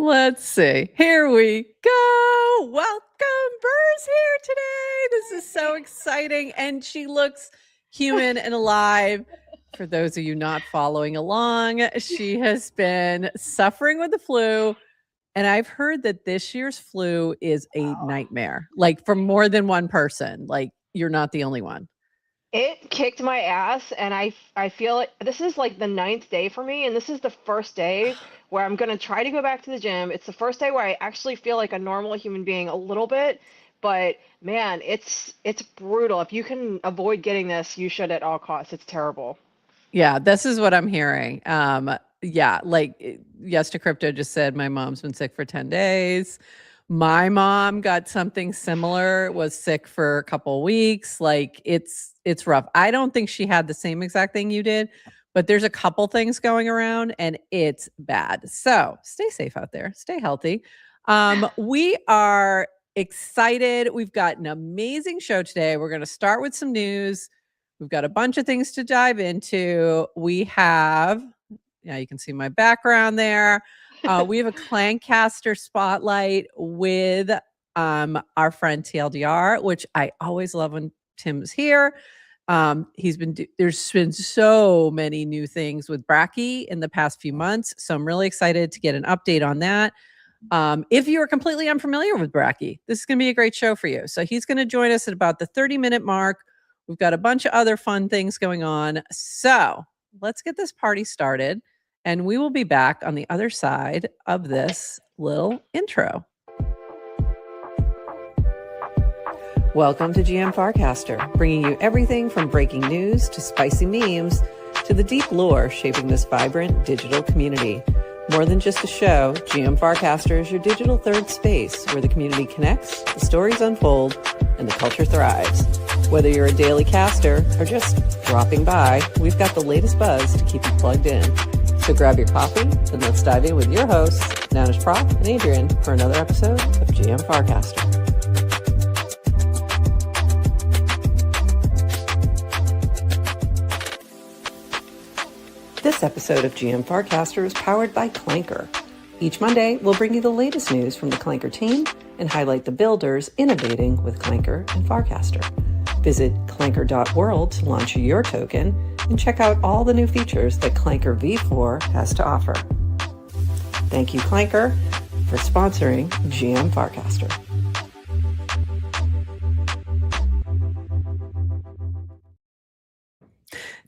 Let's see. Here we go. Welcome. Burr's here today. This is so exciting. And she looks human and alive. For those of you not following along, she has been suffering with the flu. And I've heard that this year's flu is a nightmare, like for more than one person. Like you're not the only one. It kicked my ass, and I feel like this is like the 9th day for me, and this is the first day where I'm gonna try to go back to the gym. It's the first day where I actually feel like a normal human being a little bit, but man, it's brutal. If you can avoid getting this, you should at all costs. It's terrible. Yeah, this is what I'm hearing. Yeah, like Yes to Crypto just said my mom's been sick for 10 days. My mom got something similar, was sick for a couple weeks. Like it's rough. I don't think she had the same exact thing you did, but there's a couple things going around and it's bad. So stay safe out there. Stay healthy. We are excited. We've got an amazing show today. We're going to start with some news. We've got a bunch of things to dive into. We have, yeah, you can see my background there. We have a Clankcaster Spotlight with our friend TLDR, which I always love when Tim's here. There's been so many new things with Bracky in the past few months. So I'm really excited to get an update on that. If you are completely unfamiliar with Bracky, this is going to be a great show for you. So he's going to join us at about the 30-minute mark. We've got a bunch of other fun things going on. So let's get this party started. And we will be back on the other side of this little intro. Welcome to GM Farcaster, bringing you everything from breaking news to spicy memes to the deep lore shaping this vibrant digital community. More than just a show, GM Farcaster is your digital third space where the community connects, the stories unfold, and the culture thrives. Whether you're a daily caster or just dropping by, we've got the latest buzz to keep you plugged in. So grab your coffee and let's dive in with your hosts, NounishProf and Adrian, for another episode of GM Farcaster. This episode of GM Farcaster is powered by Clanker. Each Monday, we'll bring you the latest news from the Clanker team and highlight the builders innovating with Clanker and Farcaster. Visit clanker.world to launch your token and check out all the new features that Clanker V4 has to offer. Thank you, Clanker, for sponsoring GM Farcaster.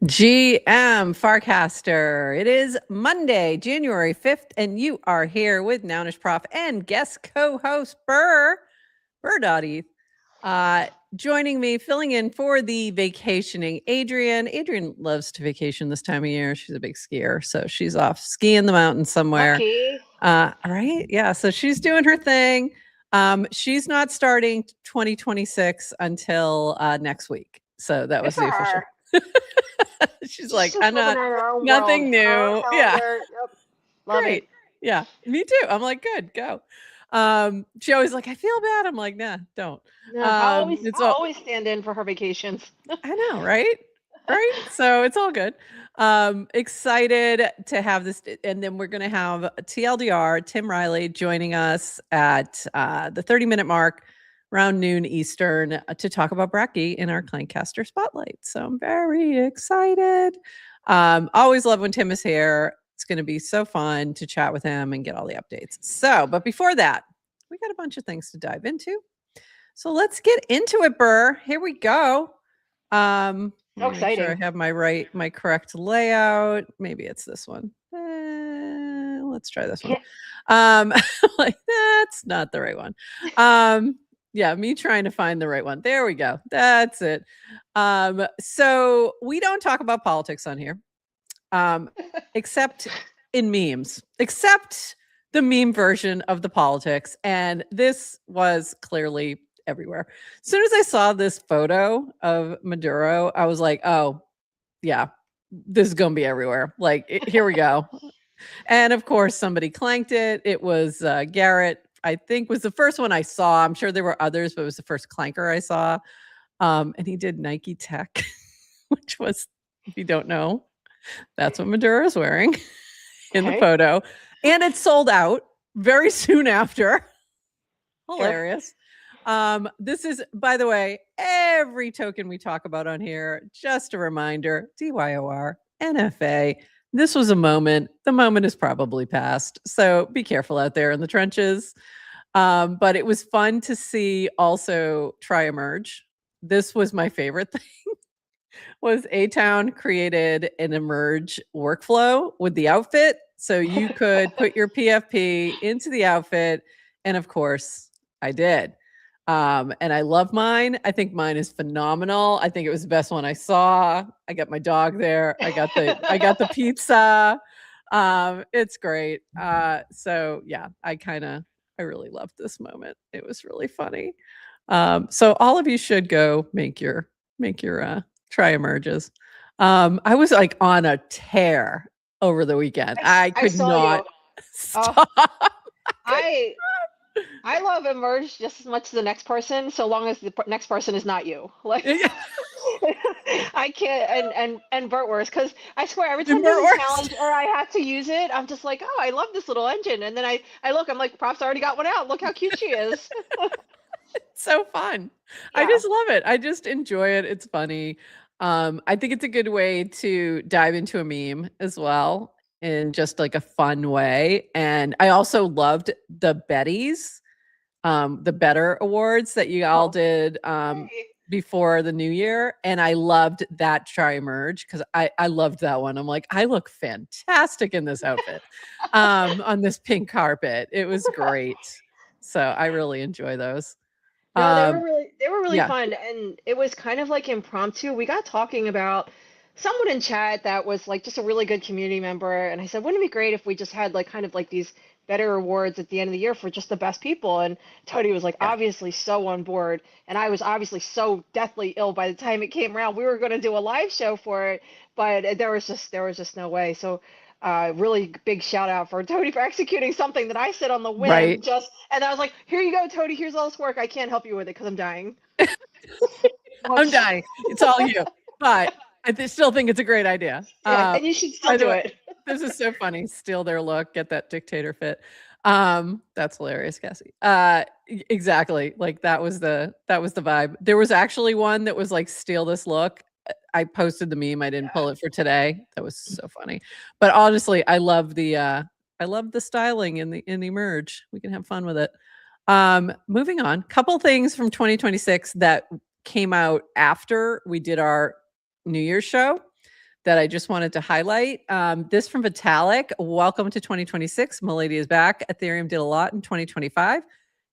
GM Farcaster. It is Monday, January 5th, and you are here with NounishProf and guest co-host Burr Dottie. Joining me, filling in for the vacationing Adrian. Adrian loves to vacation this time of year. She's a big skier, so she's off skiing the mountains somewhere. Lucky. Right? Yeah, so she's doing her thing. She's not starting 2026 until next week. So that was the official. She's like, I'm not, nothing new. Yeah. Yep. Love Great. it. Yeah, me too. I'm like, good, go. She always like, I feel bad. I'm like, nah, don't. No, I'll always stand in for her vacations. I know, right? Right. So it's all good. Excited to have this. And then we're going to have TLDR, Tim Riley, joining us at the 30-minute mark, around noon Eastern, to talk about Bracky in our Clankcaster Spotlight. So I'm very excited. Always love when Tim is here. It's going to be so fun to chat with him and get all the updates. So, but before that, we got a bunch of things to dive into. So let's get into it, Burr. Here we go. How exciting. Make sure I have my correct layout. Maybe it's this one. Let's try this one. Like, that's not the right one. Yeah, me trying to find the right one. There we go. That's it. So we don't talk about politics on here. Except in memes, except the meme version of the politics. And this was clearly everywhere. As soon as I saw this photo of Maduro, I was like, oh, yeah, this is going to be everywhere. Like, here we go. And of course, somebody clanked it. It was Garrett, I think, was the first one I saw. I'm sure there were others, but it was the first clanker I saw. And he did Nike Tech, which was, if you don't know, that's what Maduro is wearing in the photo. And it's sold out. very soon after. Sure. Hilarious. This is, by the way, every token we talk about on here, just a reminder, DYOR, NFA. This was a moment. The moment is probably past. So be careful out there in the trenches. But it was fun to see also try emerge. This was my favorite thing. Was A-Town created an emerge workflow with the outfit. So you could put your PFP into the outfit. And of course, I did. And I love mine. I think mine is phenomenal. I think it was the best one I saw. I got my dog there. I got the pizza. It's great. So yeah, I really loved this moment. It was really funny. So all of you should go make your try emerges. I was like on a tear over the weekend. I could not stop. I love emerge just as much as the next person, so long as the next person is not you. Like I can't, and Burtworth, because I swear every time there's a challenge or I have to use it, I'm just like, oh, I love this little engine, and then I look, I'm like, Prof's already got one out. Look how cute she is. It's so fun. Yeah. I just love it. I just enjoy it. It's funny. I think it's a good way to dive into a meme as well in just like a fun way. And I also loved the Betties, the Better Awards that you all did before the new year. And I loved that try emerge because I loved that one. I'm like, I look fantastic in this outfit on this pink carpet. It was great. So I really enjoy those. No, they were really fun, and it was kind of like impromptu. We got talking about someone in chat that was like just a really good community member, and I said, wouldn't it be great if we just had like kind of like these better awards at the end of the year for just the best people? And Tony was like obviously so on board, and I was obviously so deathly ill by the time it came around. We were going to do a live show for it, but there was just no way. So really big shout out for Tony for executing something that I said on the whim. Right. And I was like, here you go, Tony. Here's all this work. I can't help you with it because I'm dying. I'm dying. It's all you. But I still think it's a great idea. Yeah, and you should still do it. This is so funny. Steal their look, get that dictator fit. That's hilarious, Cassie. Exactly. Like that was the vibe. There was actually one that was like steal this look. I posted the meme. I didn't pull it for today. That was so funny. But honestly, I love the styling in the merge. We can have fun with it. Moving on. Couple things from 2026 that came out after we did our New Year's show that I just wanted to highlight. This from Vitalik. Welcome to 2026. Milady is back. Ethereum did a lot in 2025.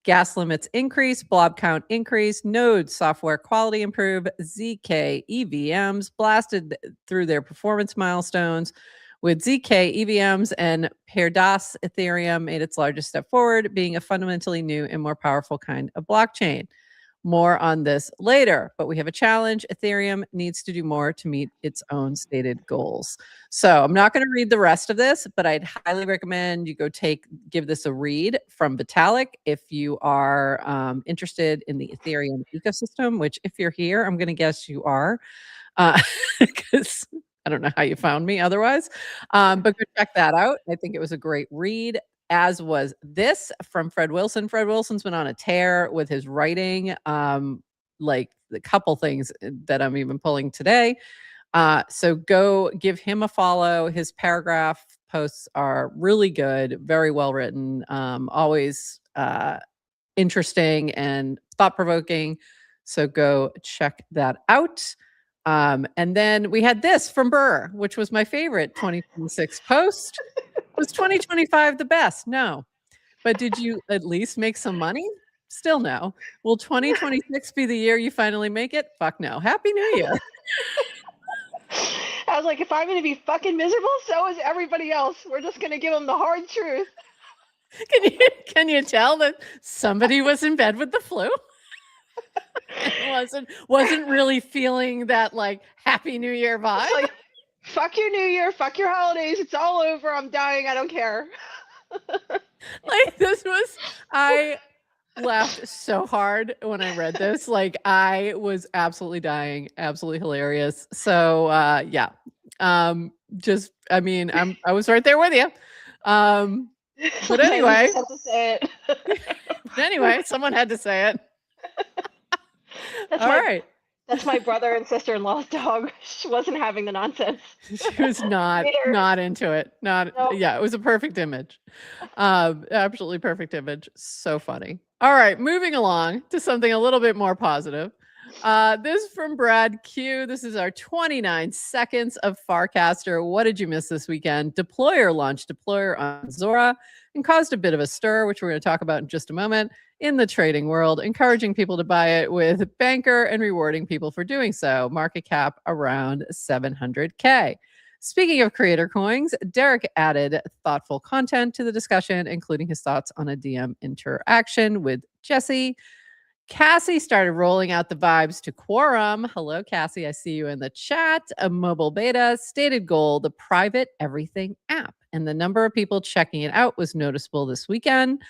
Gas limits increase, blob count increase, node software quality improve, ZK EVMs blasted through their performance milestones, with ZK EVMs and Perdas Ethereum made its largest step forward, being a fundamentally new and more powerful kind of blockchain. More on this later, but we have a challenge. Ethereum needs to do more to meet its own stated goals. So I'm not going to read the rest of this, but I'd highly recommend you go give this a read from Vitalik if you are interested in the Ethereum ecosystem, which if you're here, I'm going to guess you are, because I don't know how you found me otherwise, but go check that out. I think it was a great read, as was this from Fred Wilson. Fred Wilson's been on a tear with his writing, like the couple things that I'm even pulling today. So go give him a follow. His paragraph posts are really good, very well written, always interesting and thought-provoking. So go check that out. And then we had this from Burr, which was my favorite 2026 post. Was 2025 the best? No. But did you at least make some money? Still no. Will 2026 be the year you finally make it? Fuck no. Happy New Year. I was like, if I'm going to be fucking miserable, so is everybody else. We're just going to give them the hard truth. Can you tell that somebody was in bed with the flu? wasn't really feeling that like Happy New Year vibe. Like, fuck your New Year, fuck your holidays. It's all over. I'm dying. I don't care. Like I laughed so hard when I read this. Like I was absolutely dying, absolutely hilarious. So yeah. I was right there with you. But anyway, had to say it. but anyway, someone had to say it. That's All my right. that's my brother and sister-in-law's dog. She wasn't having the nonsense. She was not into it. Nope. Yeah, it was a perfect image. Absolutely perfect image. So funny. All right, moving along to something a little bit more positive. This is from Brad Q. This is our 29 seconds of Farcaster. What did you miss this weekend? Deployer launched Deployer on Zora and caused a bit of a stir, which we're going to talk about in just a moment, in the trading world, encouraging people to buy it with banker and rewarding people for doing so. Market cap around 700K. Speaking of creator coins, Derek added thoughtful content to the discussion, including his thoughts on a DM interaction with Jesse. Cassie started rolling out the vibes to Quorum. Hello, Cassie. I see you in the chat. A mobile beta, stated goal, the private everything app. And the number of people checking it out was noticeable this weekend.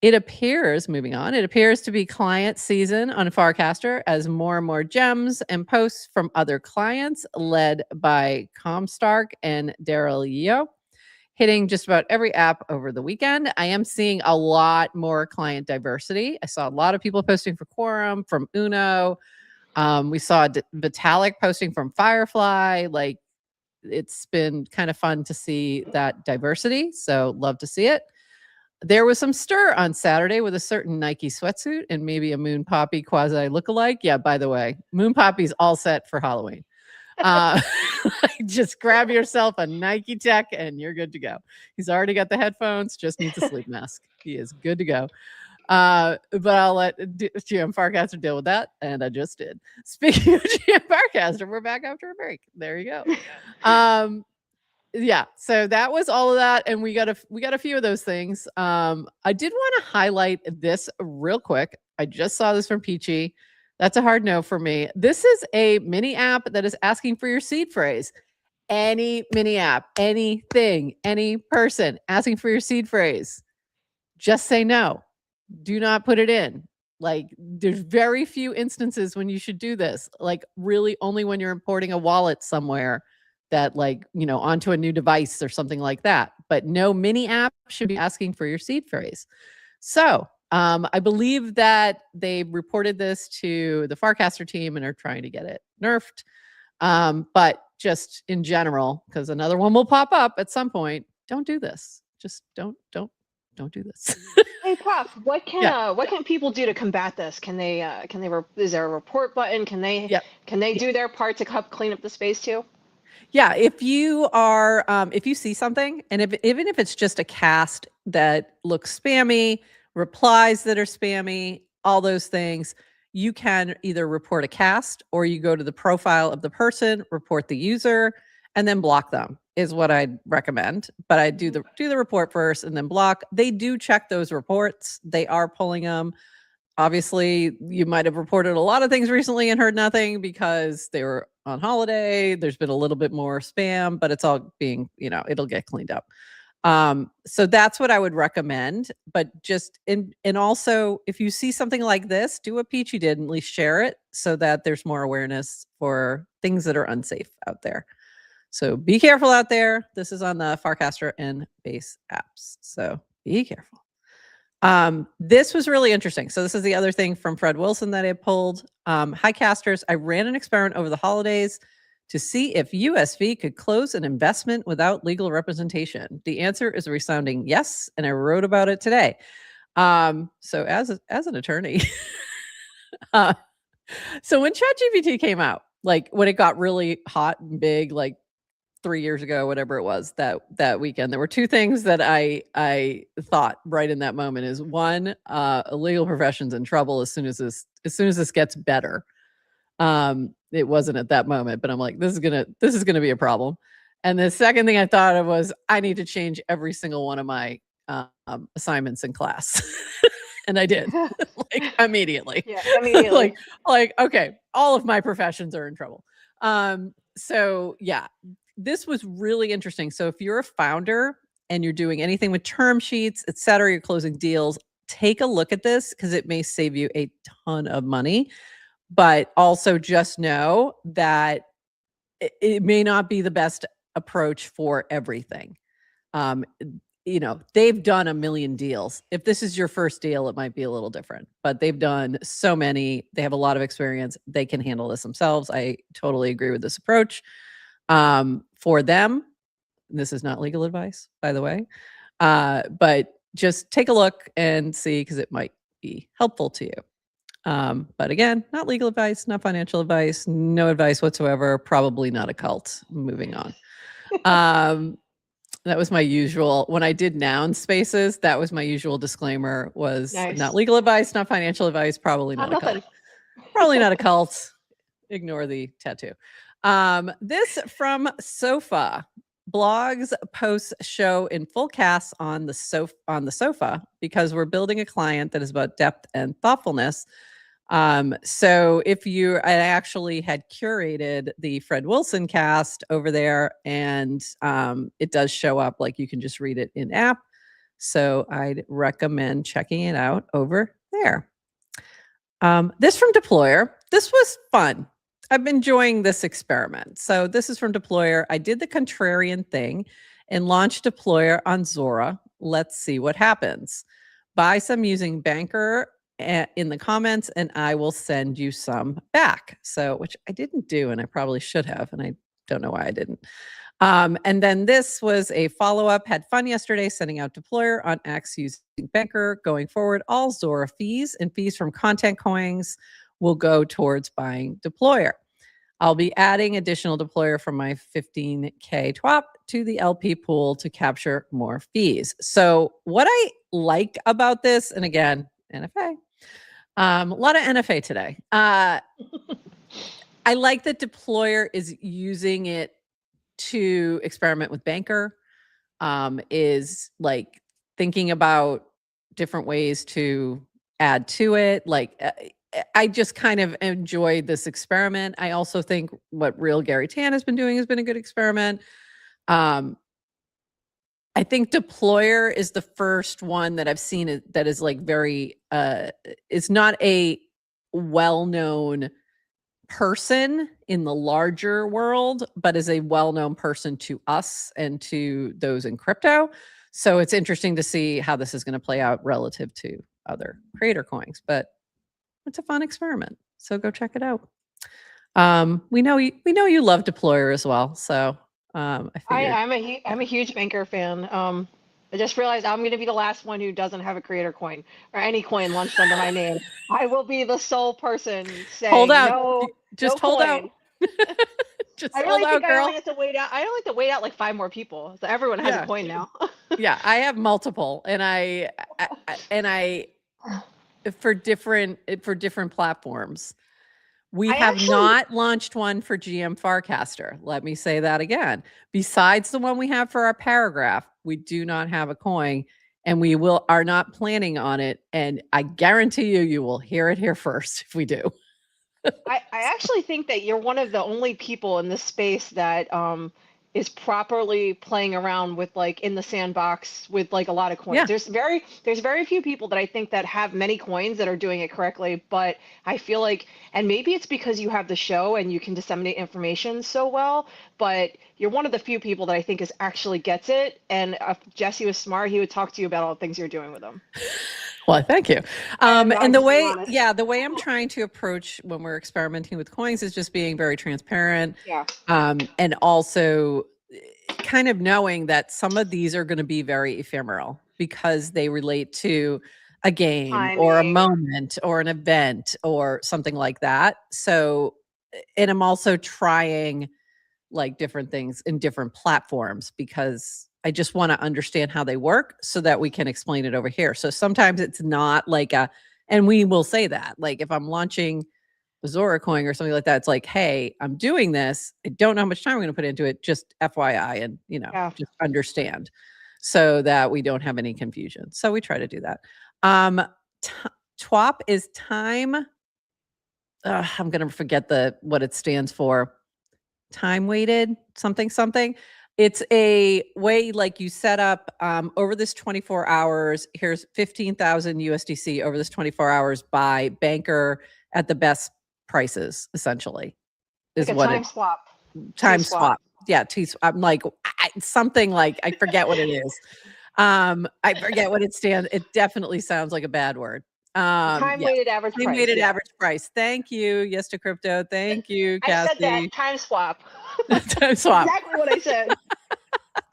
It appears, moving on, it appears to be client season on Farcaster as more and more gems and posts from other clients led by Comstark and Daryl Yeo hitting just about every app over the weekend. I am seeing a lot more client diversity. I saw a lot of people posting for Quorum, from Uno. We saw Vitalik posting from Firefly. Like, it's been kind of fun to see that diversity. So love to see it. There was some stir on Saturday with a certain Nike sweatsuit and maybe a Moon Poppy quasi lookalike. Yeah, by the way, Moon Poppy's all set for Halloween. Just grab yourself a Nike Tech and you're good to go. He's already got the headphones, just needs a sleep mask. He is good to go. But I'll let GM Farcaster deal with that, and I just did. Speaking of GM Farcaster, we're back after a break. There you go. Yeah, so that was all of that, and we got a few of those things. I did want to highlight this real quick. I just saw this from Peachy. That's a hard no for me. This is a mini app that is asking for your seed phrase. Any mini app, anything, any person asking for your seed phrase, just say no. Do not put it in. Like, there's very few instances when you should do this. Like, really only when you're importing a wallet somewhere that, like, you know, onto a new device or something like that. But no mini app should be asking for your seed phrase. So I believe that they reported this to the Farcaster team and are trying to get it nerfed. But just in general, because another one will pop up at some point, don't do this. Just don't do this. Hey, Prof, what can people do to combat this? Can they is there a report button? Can they do their part to help clean up the space too? Yeah, if you are, if you see something, and even if it's just a cast that looks spammy, replies that are spammy, all those things, you can either report a cast or you go to the profile of the person, report the user, and then block them is what I'd recommend. But I do the report first and then block. They do check those reports. They are pulling them. Obviously, you might have reported a lot of things recently and heard nothing because they were on holiday. There's been a little bit more spam, but it's all being, you know, it'll get cleaned up. So that's what I would recommend. But just and also, if you see something like this, do what Peachy did and at least share it so that there's more awareness for things that are unsafe out there. So be careful out there. This is on the Farcaster and Base apps. So be careful. This was really interesting. So this is the other thing from Fred Wilson that I pulled. Hi casters, I ran an experiment over the holidays to see if USV could close an investment without legal representation. The answer is a resounding yes, and I wrote about it today. So as an attorney, so when ChatGPT came out, like when it got really hot and big, like 3 years ago, whatever it was, that weekend, there were two things that I thought right in that moment is one, legal profession's in trouble as soon as this gets better. It wasn't at that moment, but I'm like, this is gonna be a problem. And the second thing I thought of was I need to change every single one of my assignments in class. And I did, like immediately. Yeah, immediately. like, okay, all of my professions are in trouble. So yeah, this was really interesting. So if you're a founder and you're doing anything with term sheets, et cetera, you're closing deals, take a look at this because it may save you a ton of money. But also just know that it may not be the best approach for everything. they've done a million deals. If this is your first deal, it might be a little different, but they've done so many. They have a lot of experience. They can handle this themselves. I totally agree with this approach. For them, this is not legal advice, by the way, but just take a look and see, because it might be helpful to you. But again, not legal advice, not financial advice, no advice whatsoever, probably not a cult. Moving on. That was my usual, when I did noun spaces, that was my usual disclaimer, was Nice. not legal advice, not financial advice, probably not a cult. Probably not a cult. Ignore the tattoo. This from Sofa. Blogs, posts show in full cast on the sofa because we're building a client that is about depth and thoughtfulness. So I actually had curated the Fred Wilson cast over there, and it does show up, like you can just read it in app. So I'd recommend checking it out over there. This from Deployer. This was fun. I'm enjoying this experiment. So this is from Deployer. I did the contrarian thing and launched Deployer on Zora. Let's see what happens. Buy some using Banker in the comments, and I will send you some back. So, which I didn't do, and I probably should have, and I don't know why I didn't. And then this was a follow-up. Had fun yesterday sending out Deployer on X using Banker. Going forward, all Zora fees and fees from content coins will go towards buying Deployer. I'll be adding additional Deployer from my 15K TWAP to the LP pool to capture more fees. So what I like about this, and again, NFA, a lot of NFA today. I like that Deployer is using it to experiment with Banker, is like thinking about different ways to add to it. Like, I just kind of enjoyed this experiment. I also think what Real Gary Tan has been doing has been a good experiment. I think Deployer is the first one that I've seen that is like very, it's not a well-known person in the larger world, but is a well-known person to us and to those in crypto. So it's interesting to see how this is going to play out relative to other creator coins, but it's a fun experiment. So go check it out. We know you love Deployer as well. So I figured. I'm a huge Banker fan. I just realized I'm going to be the last one who doesn't have a creator coin or any coin launched under my name. I will be the sole person saying, hold out. No, just no hold coin. out. Just I really hold think out, girl. I only have to wait out. I only have to wait out like 5 more people. So everyone has a coin now. Yeah, I have multiple, and I for different platforms. We have not launched one for GM Farcaster. Let me say that again. Besides the one we have for our paragraph, we do not have a coin, and we are not planning on it. And I guarantee you will hear it here first if we do. I actually think that you're one of the only people in this space that is properly playing around with like in the sandbox with like a lot of coins. Yeah. There's very few people that I think that have many coins that are doing it correctly, but I feel like, and maybe it's because you have the show and you can disseminate information so well, but you're one of the few people that I think actually gets it. And if Jesse was smart, he would talk to you about all the things you're doing with him. Well, thank you. And the way I'm trying to approach when we're experimenting with coins is just being very transparent. Yeah. And also kind of knowing that some of these are going to be very ephemeral because they relate to a game or a moment or an event or something like that. So, and I'm also trying like different things in different platforms because I just want to understand how they work so that we can explain it over here. So sometimes it's not like and we will say that, like if I'm launching a Zora coin or something like that, it's like, hey, I'm doing this. I don't know how much time I'm going to put into it. Just FYI, and just understand so that we don't have any confusion. So we try to do that. TWAP is time. I'm going to forget what it stands for. Time weighted something. It's a way like you set up over this 24 hours. Here's 15,000 USDC over this 24 hours by Banker at the best prices, essentially. Is like what time swap. Time swap. Yeah, I'm like something like I forget what it is. I forget what it stands. It definitely sounds like a bad word. Time Yes. weighted average Time price. weighted Yeah. average price. Thank you. Yes to crypto. Thank you, I said that Cassie. time swap. Time swap. Exactly what I said.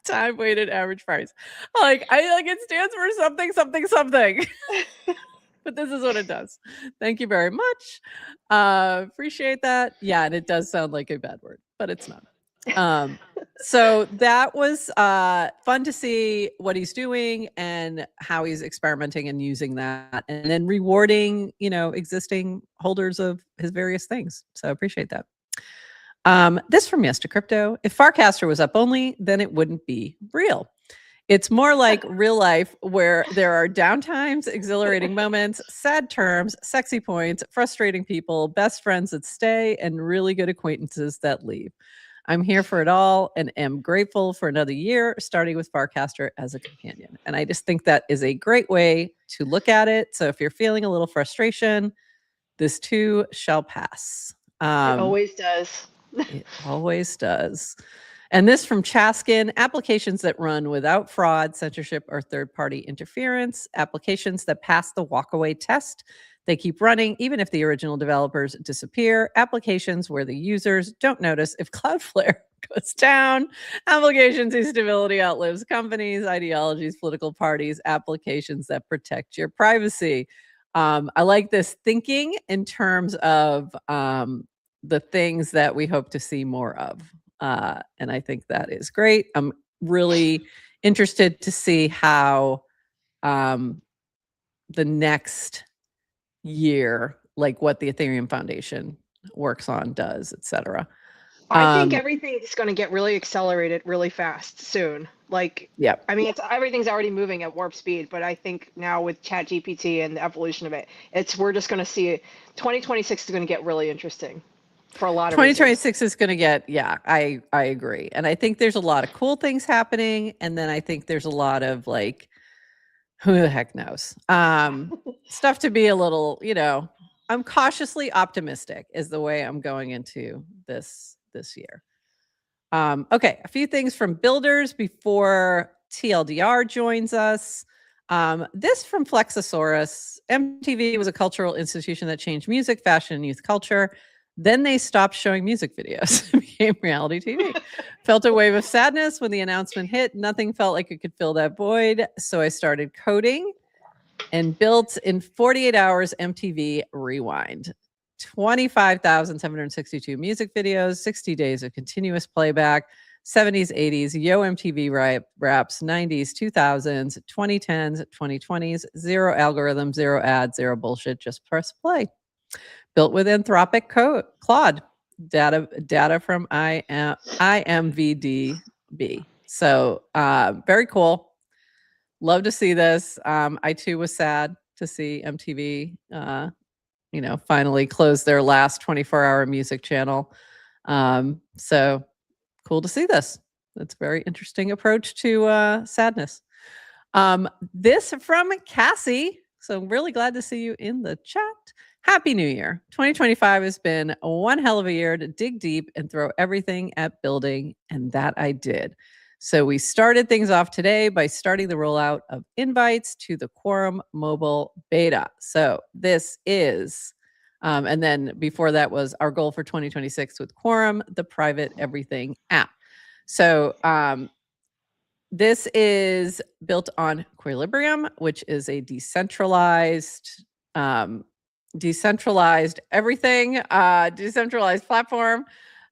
Time weighted average price. Like it stands for something, something, something. But this is what it does. Thank you very much. Appreciate that. Yeah, and it does sound like a bad word, but it's not. So that was fun to see what he's doing and how he's experimenting and using that, and then rewarding, existing holders of his various things. So I appreciate that. This from Yes to Crypto. If Farcaster was up only, then it wouldn't be real. It's more like real life where there are downtimes, exhilarating moments, sad terms, sexy points, frustrating people, best friends that stay, and really good acquaintances that leave. I'm here for it all and am grateful for another year, starting with Farcaster as a companion. And I just think that is a great way to look at it. So if you're feeling a little frustration, this too shall pass. It always does. It always does. And this from Chaskin, applications that run without fraud, censorship, or third-party interference, applications that pass the walkaway test. They keep running even if the original developers disappear, applications where the users don't notice if Cloudflare goes down, applications whose stability outlives companies, ideologies, political parties, applications that protect your privacy. I like this thinking in terms of the things that we hope to see more of. And I think that is great. I'm really interested to see how the next year, like what the Ethereum Foundation works on, does, etc. I think everything's going to get really accelerated really fast soon. Yeah. I mean, everything's already moving at warp speed, but I think now with ChatGPT and the evolution of it, we're just going to see 2026 is going to get really interesting for a lot of reasons. 2026 is going to get, I agree. And I think there's a lot of cool things happening. And then I think there's a lot of who the heck knows? Stuff to be a little, I'm cautiously optimistic is the way I'm going into this year. Okay, a few things from builders before TLDR joins us. This from Flexosaurus. MTV was a cultural institution that changed music, fashion, and youth culture. Then they stopped showing music videos. It became reality TV. Felt a wave of sadness when the announcement hit. Nothing felt like it could fill that void. So I started coding and built in 48 hours MTV Rewind. 25,762 music videos, 60 days of continuous playback, 70s, 80s, Yo MTV raps, 90s, 2000s, 2010s, 2020s, zero algorithm, zero ads, zero bullshit, just press play. Built with Anthropic Claude, data from IMVDB. So very cool. Love to see this. I too was sad to see MTV finally close their last 24-hour music channel. So cool to see this. That's a very interesting approach to sadness. This from Cassie. So I'm really glad to see you in the chat. Happy New Year. 2025 has been one hell of a year to dig deep and throw everything at building, and that I did. So we started things off today by starting the rollout of invites to the Quorum mobile beta. So this is, and then before that was our goal for 2026 with Quorum, the private everything app. So this is built on Quilibrium, which is a decentralized everything, decentralized platform.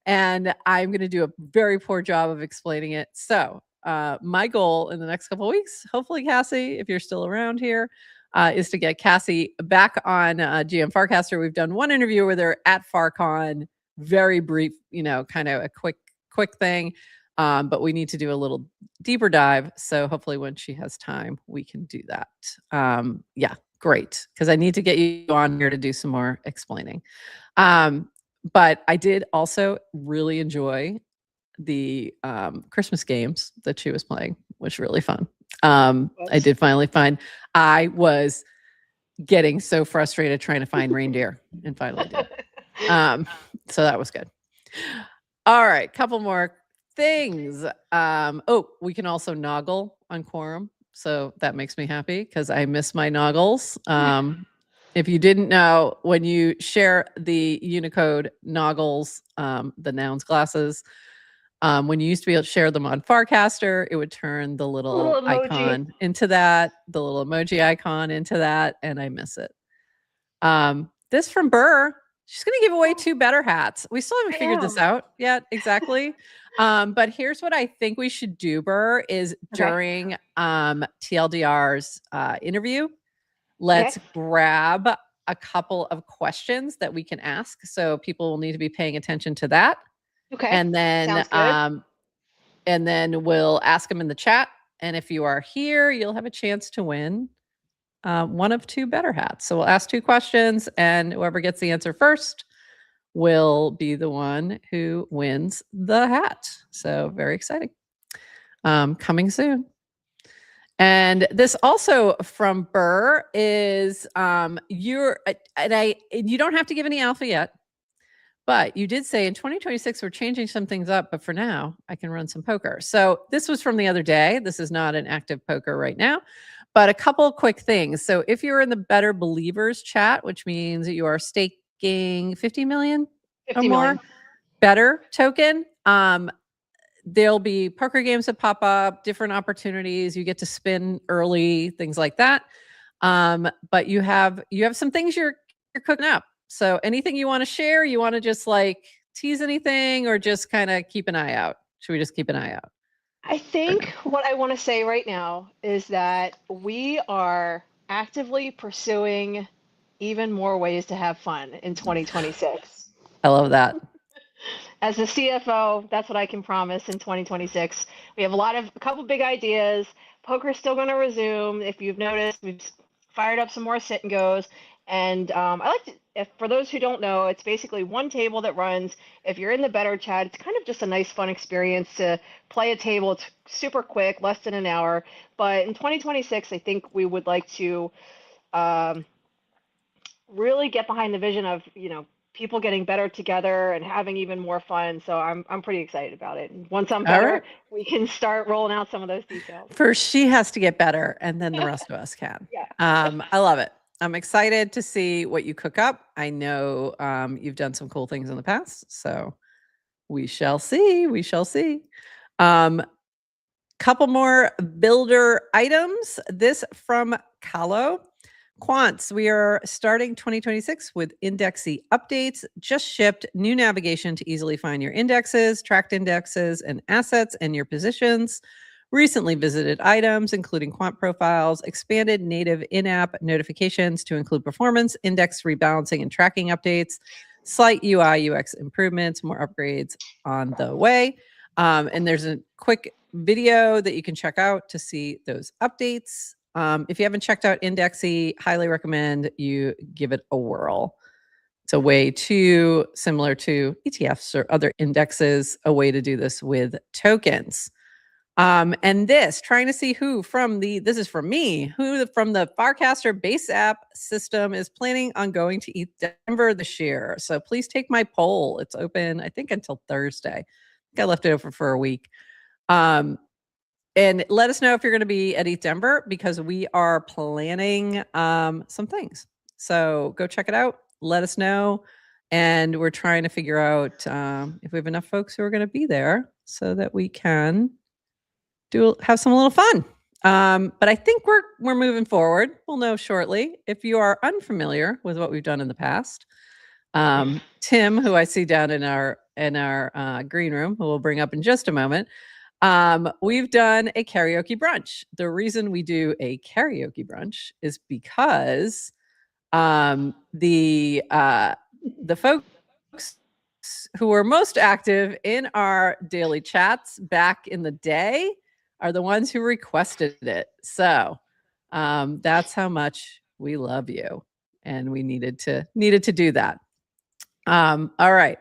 And I'm going to do a very poor job of explaining it. So my goal in the next couple of weeks, hopefully, Cassie, if you're still around here, is to get Cassie back on GM Farcaster. We've done one interview with her at FarCon, very brief, kind of a quick thing. But we need to do a little deeper dive. So hopefully when she has time, we can do that. Yeah, great. Because I need to get you on here to do some more explaining. But I did also really enjoy the Christmas games that she was playing, which was really fun. I did finally find, I was getting so frustrated trying to find reindeer and finally did. So that was good. All right, couple more things. We can also noggle on Quorum. So that makes me happy because I miss my noggles. If you didn't know, when you share the Unicode noggles, the nouns glasses, when you used to be able to share them on Farcaster, it would turn the little Little emoji. icon into that, the little emoji icon into that, and I miss it. This from Burr. She's going to give away 2 better hats. We still haven't figured this out yet exactly. But here's what I think we should do, Burr, is during TLDR's interview, let's grab a couple of questions that we can ask. So people will need to be paying attention to that. Okay. And then we'll ask them in the chat. And if you are here, you'll have a chance to win one of 2 better hats. So we'll ask 2 questions, and whoever gets the answer first will be the one who wins the hat. So very exciting. Coming soon. And this also from Burr is you don't have to give any alpha yet, but you did say in 2026 we're changing some things up, but for now I can run some poker. So this was from the other day. This is not an active poker right now, but a couple of quick things. So if you're in the Better Believers chat, which means you are staking 50 million or more Better token, there'll be poker games that pop up, different opportunities. You get to spin early, things like that. But you have some things you're cooking up. So anything you want to share, you want to just like tease anything, or just kind of keep an eye out? Should we just keep an eye out? I think what I want to say right now is that we are actively pursuing even more ways to have fun in 2026. I love that. As the CFO, that's what I can promise in 2026. We have a couple big ideas. Poker is still going to resume. If you've noticed, we've fired up some more sit and goes. And I like to, for those who don't know, it's basically one table that runs. If you're in the Better chat, it's kind of just a nice, fun experience to play a table. It's super quick, less than an hour. But in 2026, I think we would like to really get behind the vision of, people getting better together and having even more fun. So I'm pretty excited about it. And once I'm better, we can start rolling out some of those details. First, she has to get better, and then the rest of us can. I love it. I'm excited to see what you cook up. I know you've done some cool things in the past, so we shall see. We shall see. Couple more builder items. This from Calo. Quants, we are starting 2026 with Indexy updates. Just shipped new navigation to easily find your indexes, tracked indexes, and assets and your positions. Recently visited items, including quant profiles, expanded native in-app notifications to include performance, index rebalancing, and tracking updates, slight UI UX improvements, more upgrades on the way. And there's a quick video that you can check out to see those updates. If you haven't checked out Indexy, highly recommend you give it a whirl. It's a way similar to ETFs or other indexes, a way to do this with tokens. And trying to see this is from me, who from the Farcaster Base App system is planning on going to Denver this year. So please take my poll. It's open, I think, until Thursday. I think I left it open for a week. And let us know if you're going to be at ETH Denver, because we are planning some things. So go check it out. Let us know. And we're trying to figure out if we have enough folks who are going to be there so that we can have some little fun. But I think we're moving forward. We'll know shortly. If you are unfamiliar with what we've done in the past, Tim, who I see down in our green room, who we'll bring up in just a moment, we've done a karaoke brunch. The reason we do a karaoke brunch is because the folks who were most active in our daily chats back in the day are the ones who requested it. So that's how much we love you, and we needed to do that. All right.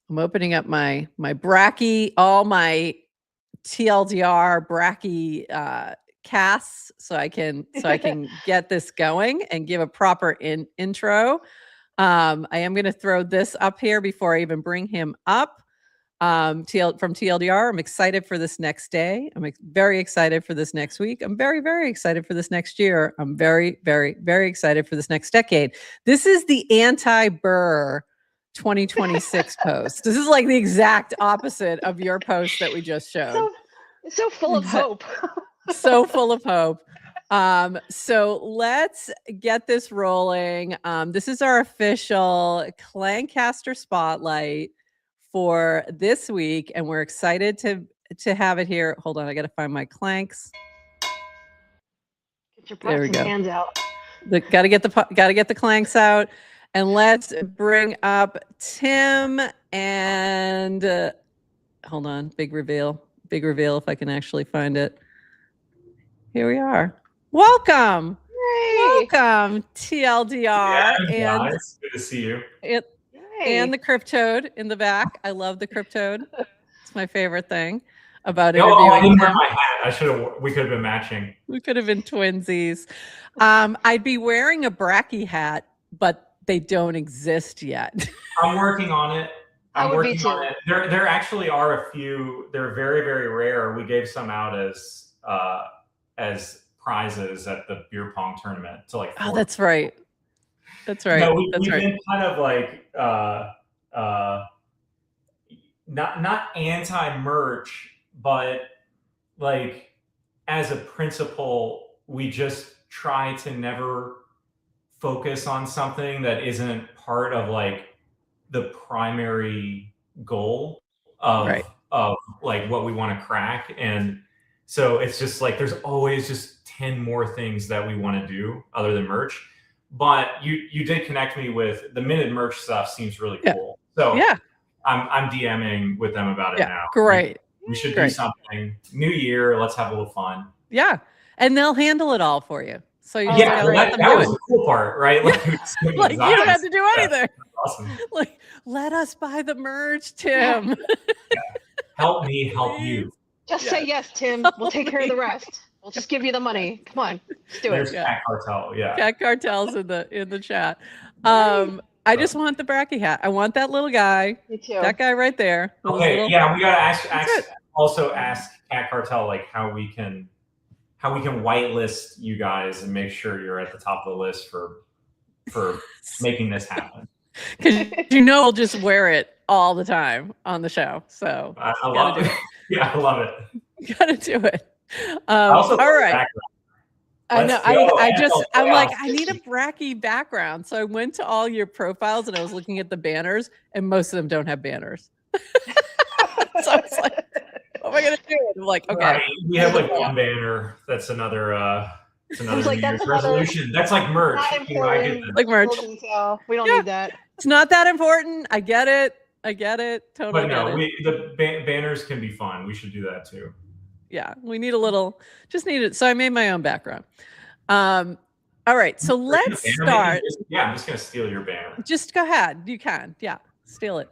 I'm opening up my Bracky, all my TLDR Bracky casts, so I can get this going and give a proper intro. I am going to throw this up here before I even bring him up. From TLDR. I'm excited for this next day. I'm very excited for this next week. I'm very, very excited for this next year. I'm very, very, very excited for this next decade. This is the anti-Burr 2026 post. This is like the exact opposite of your post that we just showed. So full of hope. So full of hope. So let's get this rolling. This is our official Clankcaster Spotlight for this week, and we're excited to have it here. Hold on, I got to find my clanks. Get your pots and pans out. Got to get the clanks out, and let's bring up Tim and hold on. Big reveal if I can actually find it. Here we are. Welcome. Yay. Welcome, TLDR. Yeah, and guys, good to see you. And the Cryptoad in the back. I love the Cryptoad. It's my favorite thing about interviewing. I didn't wear my hat. We could have been matching. We could have been twinsies. I'd be wearing a Bracky hat, but they don't exist yet. I'm working on it. I'm working on it. There actually are a few. They're very, very rare. We gave some out as prizes at the beer pong tournament to like. Oh, that's right. That's right. No, we've been kind of like not anti-merch, but like as a principle, we just try to never focus on something that isn't part of like the primary goal of like what we want to crack. And so it's just like there's always just 10 more things that we want to do other than merch. But you did connect me with the minute merch stuff. Seems really cool. So yeah, I'm DMing with them about it now. Great. We should do something. New year. Let's have a little fun. Yeah, and they'll handle it all for you. So you that was the cool part, right? Like you don't have to do anything. Awesome. Like let us buy the merch, Tim. Help me help you. Just say yes, Tim. We'll take care of the rest. We'll just give you the money. Come on, let's do it. Cat Cartel, Cat Cartel's in the chat. I just want the Bracky hat. I want that little guy. Me too. That guy right there. Okay, we gotta ask Cat Cartel like how we can whitelist you guys and make sure you're at the top of the list for making this happen. Because we'll just wear it all the time on the show. So I love it. Yeah, I love it. You gotta do it. All right. I know. I'm like, I need a Bracky background. So I went to all your profiles and I was looking at the banners, and most of them don't have banners. So I was like, what am I gonna do? I'm like, okay. Right. We have like one banner. That's another New Year's resolution. That's like merch. Like merch. We don't need that. It's not that important. I get it. Totally. But no, the banners can be fun. We should do that too. Yeah, we need just need it. So I made my own background. All right, so let's start. I'm just gonna steal your banner. Just go ahead. You can. Yeah, steal it.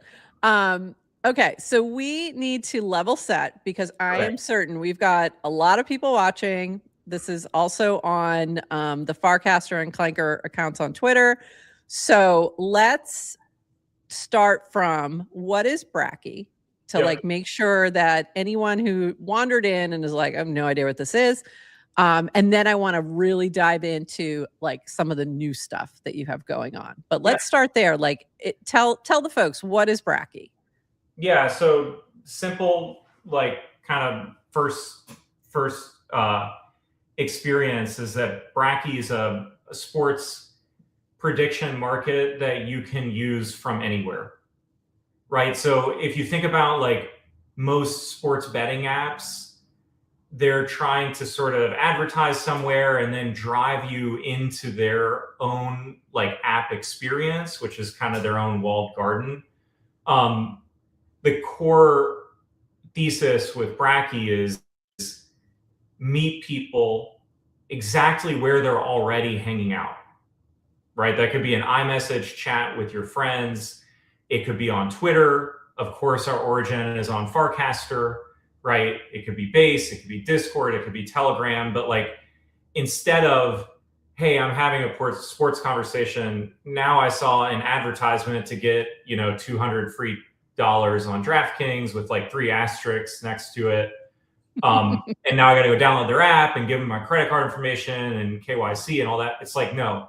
Okay, so we need to level set because I am certain we've got a lot of people watching. This is also on the Farcaster and Clanker accounts on Twitter. So let's start from what is Bracky to like make sure that anyone who wandered in and is like, I have no idea what this is. And then I want to really dive into like some of the new stuff that you have going on. But let's start there. Like tell the folks, what is Bracky? Yeah, so simple, like kind of first experience is that Bracky is a sports prediction market that you can use from anywhere, right? So if you think about like most sports betting apps, they're trying to sort of advertise somewhere and then drive you into their own like app experience, which is kind of their own walled garden. The core thesis with Bracky is meet people exactly where they're already hanging out, right? That could be an iMessage chat with your friends. It could be on Twitter. Of course, our origin is on Farcaster, right? It could be Base, it could be Discord, it could be Telegram. But like, instead of, hey, I'm having a sports conversation, now I saw an advertisement to get, 200 free on DraftKings with like 3 asterisks next to it. And now I got to go download their app and give them my credit card information and KYC and all that. It's like, no,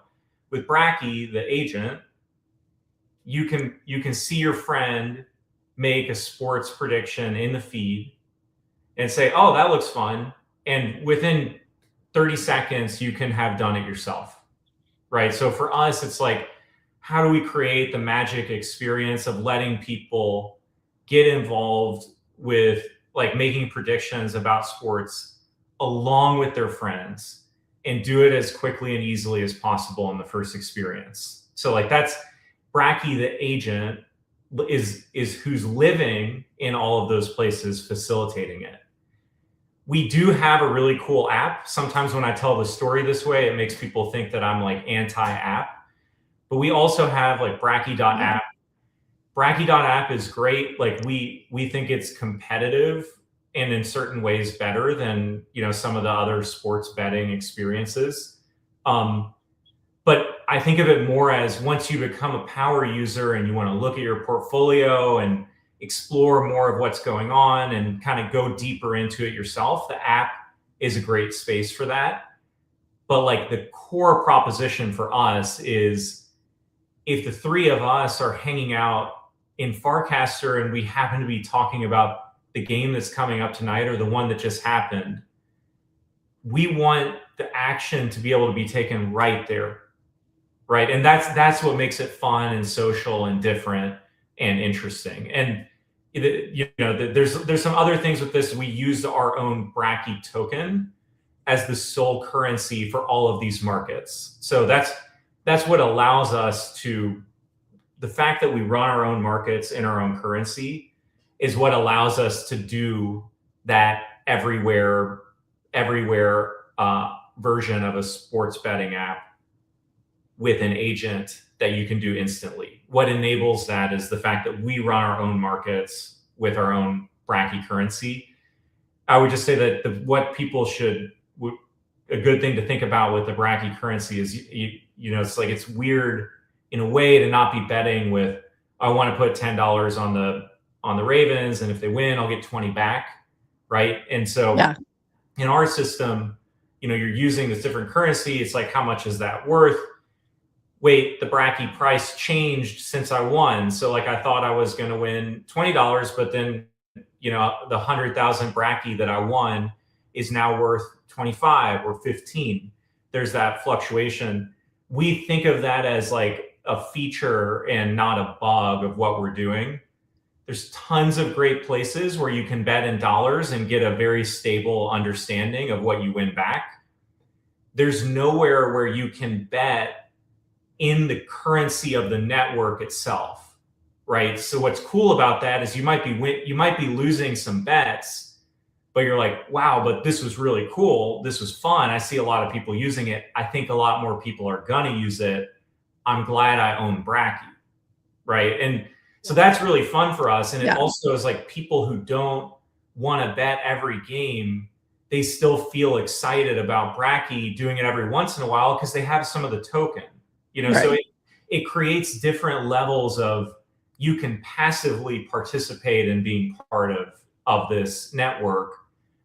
with Bracky, the agent, you can see your friend make a sports prediction in the feed and say, oh, that looks fun. And within 30 seconds, you can have done it yourself, right? So for us, it's like, how do we create the magic experience of letting people get involved with like making predictions about sports along with their friends and do it as quickly and easily as possible in the first experience? So like that's Bracky, the agent, is who's living in all of those places facilitating it. We do have a really cool app. Sometimes when I tell the story this way, it makes people think that I'm like anti-app. But we also have like Bracky.app. Bracky.app is great. Like we think it's competitive and in certain ways better than, you know, some of the other sports betting experiences. But I think of it more as once you become a power user and you want to look at your portfolio and explore more of what's going on and kind of go deeper into it yourself, the app is a great space for that. But like the core proposition for us is if the three of us are hanging out in Farcaster and we happen to be talking about the game that's coming up tonight or the one that just happened, we want the action to be able to be taken right there. Right. And that's what makes it fun and social and different and interesting. And, you know, there's some other things with this. We use our own Bracky token as the sole currency for all of these markets. So that's what allows us to, the fact that we run our own markets in our own currency is what allows us to do that everywhere version of a sports betting app with an agent that you can do instantly. What enables that is the fact that we run our own markets with our own Bracky currency. I would just say that what people should, a good thing to think about with the Bracky currency is, you know, it's like, it's weird in a way to not be betting with, I want to put $10 on the Ravens, and if they win, I'll get 20 back, right? And so in our system, you know, you're using this different currency. It's like, how much is that worth? Wait, the Bracky price changed since I won. So like I thought I was going to win $20, but then, you know, the 100,000 Bracky that I won is now worth 25 or 15. There's that fluctuation. We think of that as like a feature and not a bug of what we're doing. There's tons of great places where you can bet in dollars and get a very stable understanding of what you win back. There's nowhere where you can bet in the currency of the network itself, right? So what's cool about that is you might be losing some bets, but you're like, wow, but this was really cool. This was fun. I see a lot of people using it. I think a lot more people are gonna use it. I'm glad I own Bracky, right? And so that's really fun for us. And it also is like people who don't want to bet every game, they still feel excited about Bracky doing it every once in a while because they have some of the token. You know, so it creates different levels of, you can passively participate in being part of this network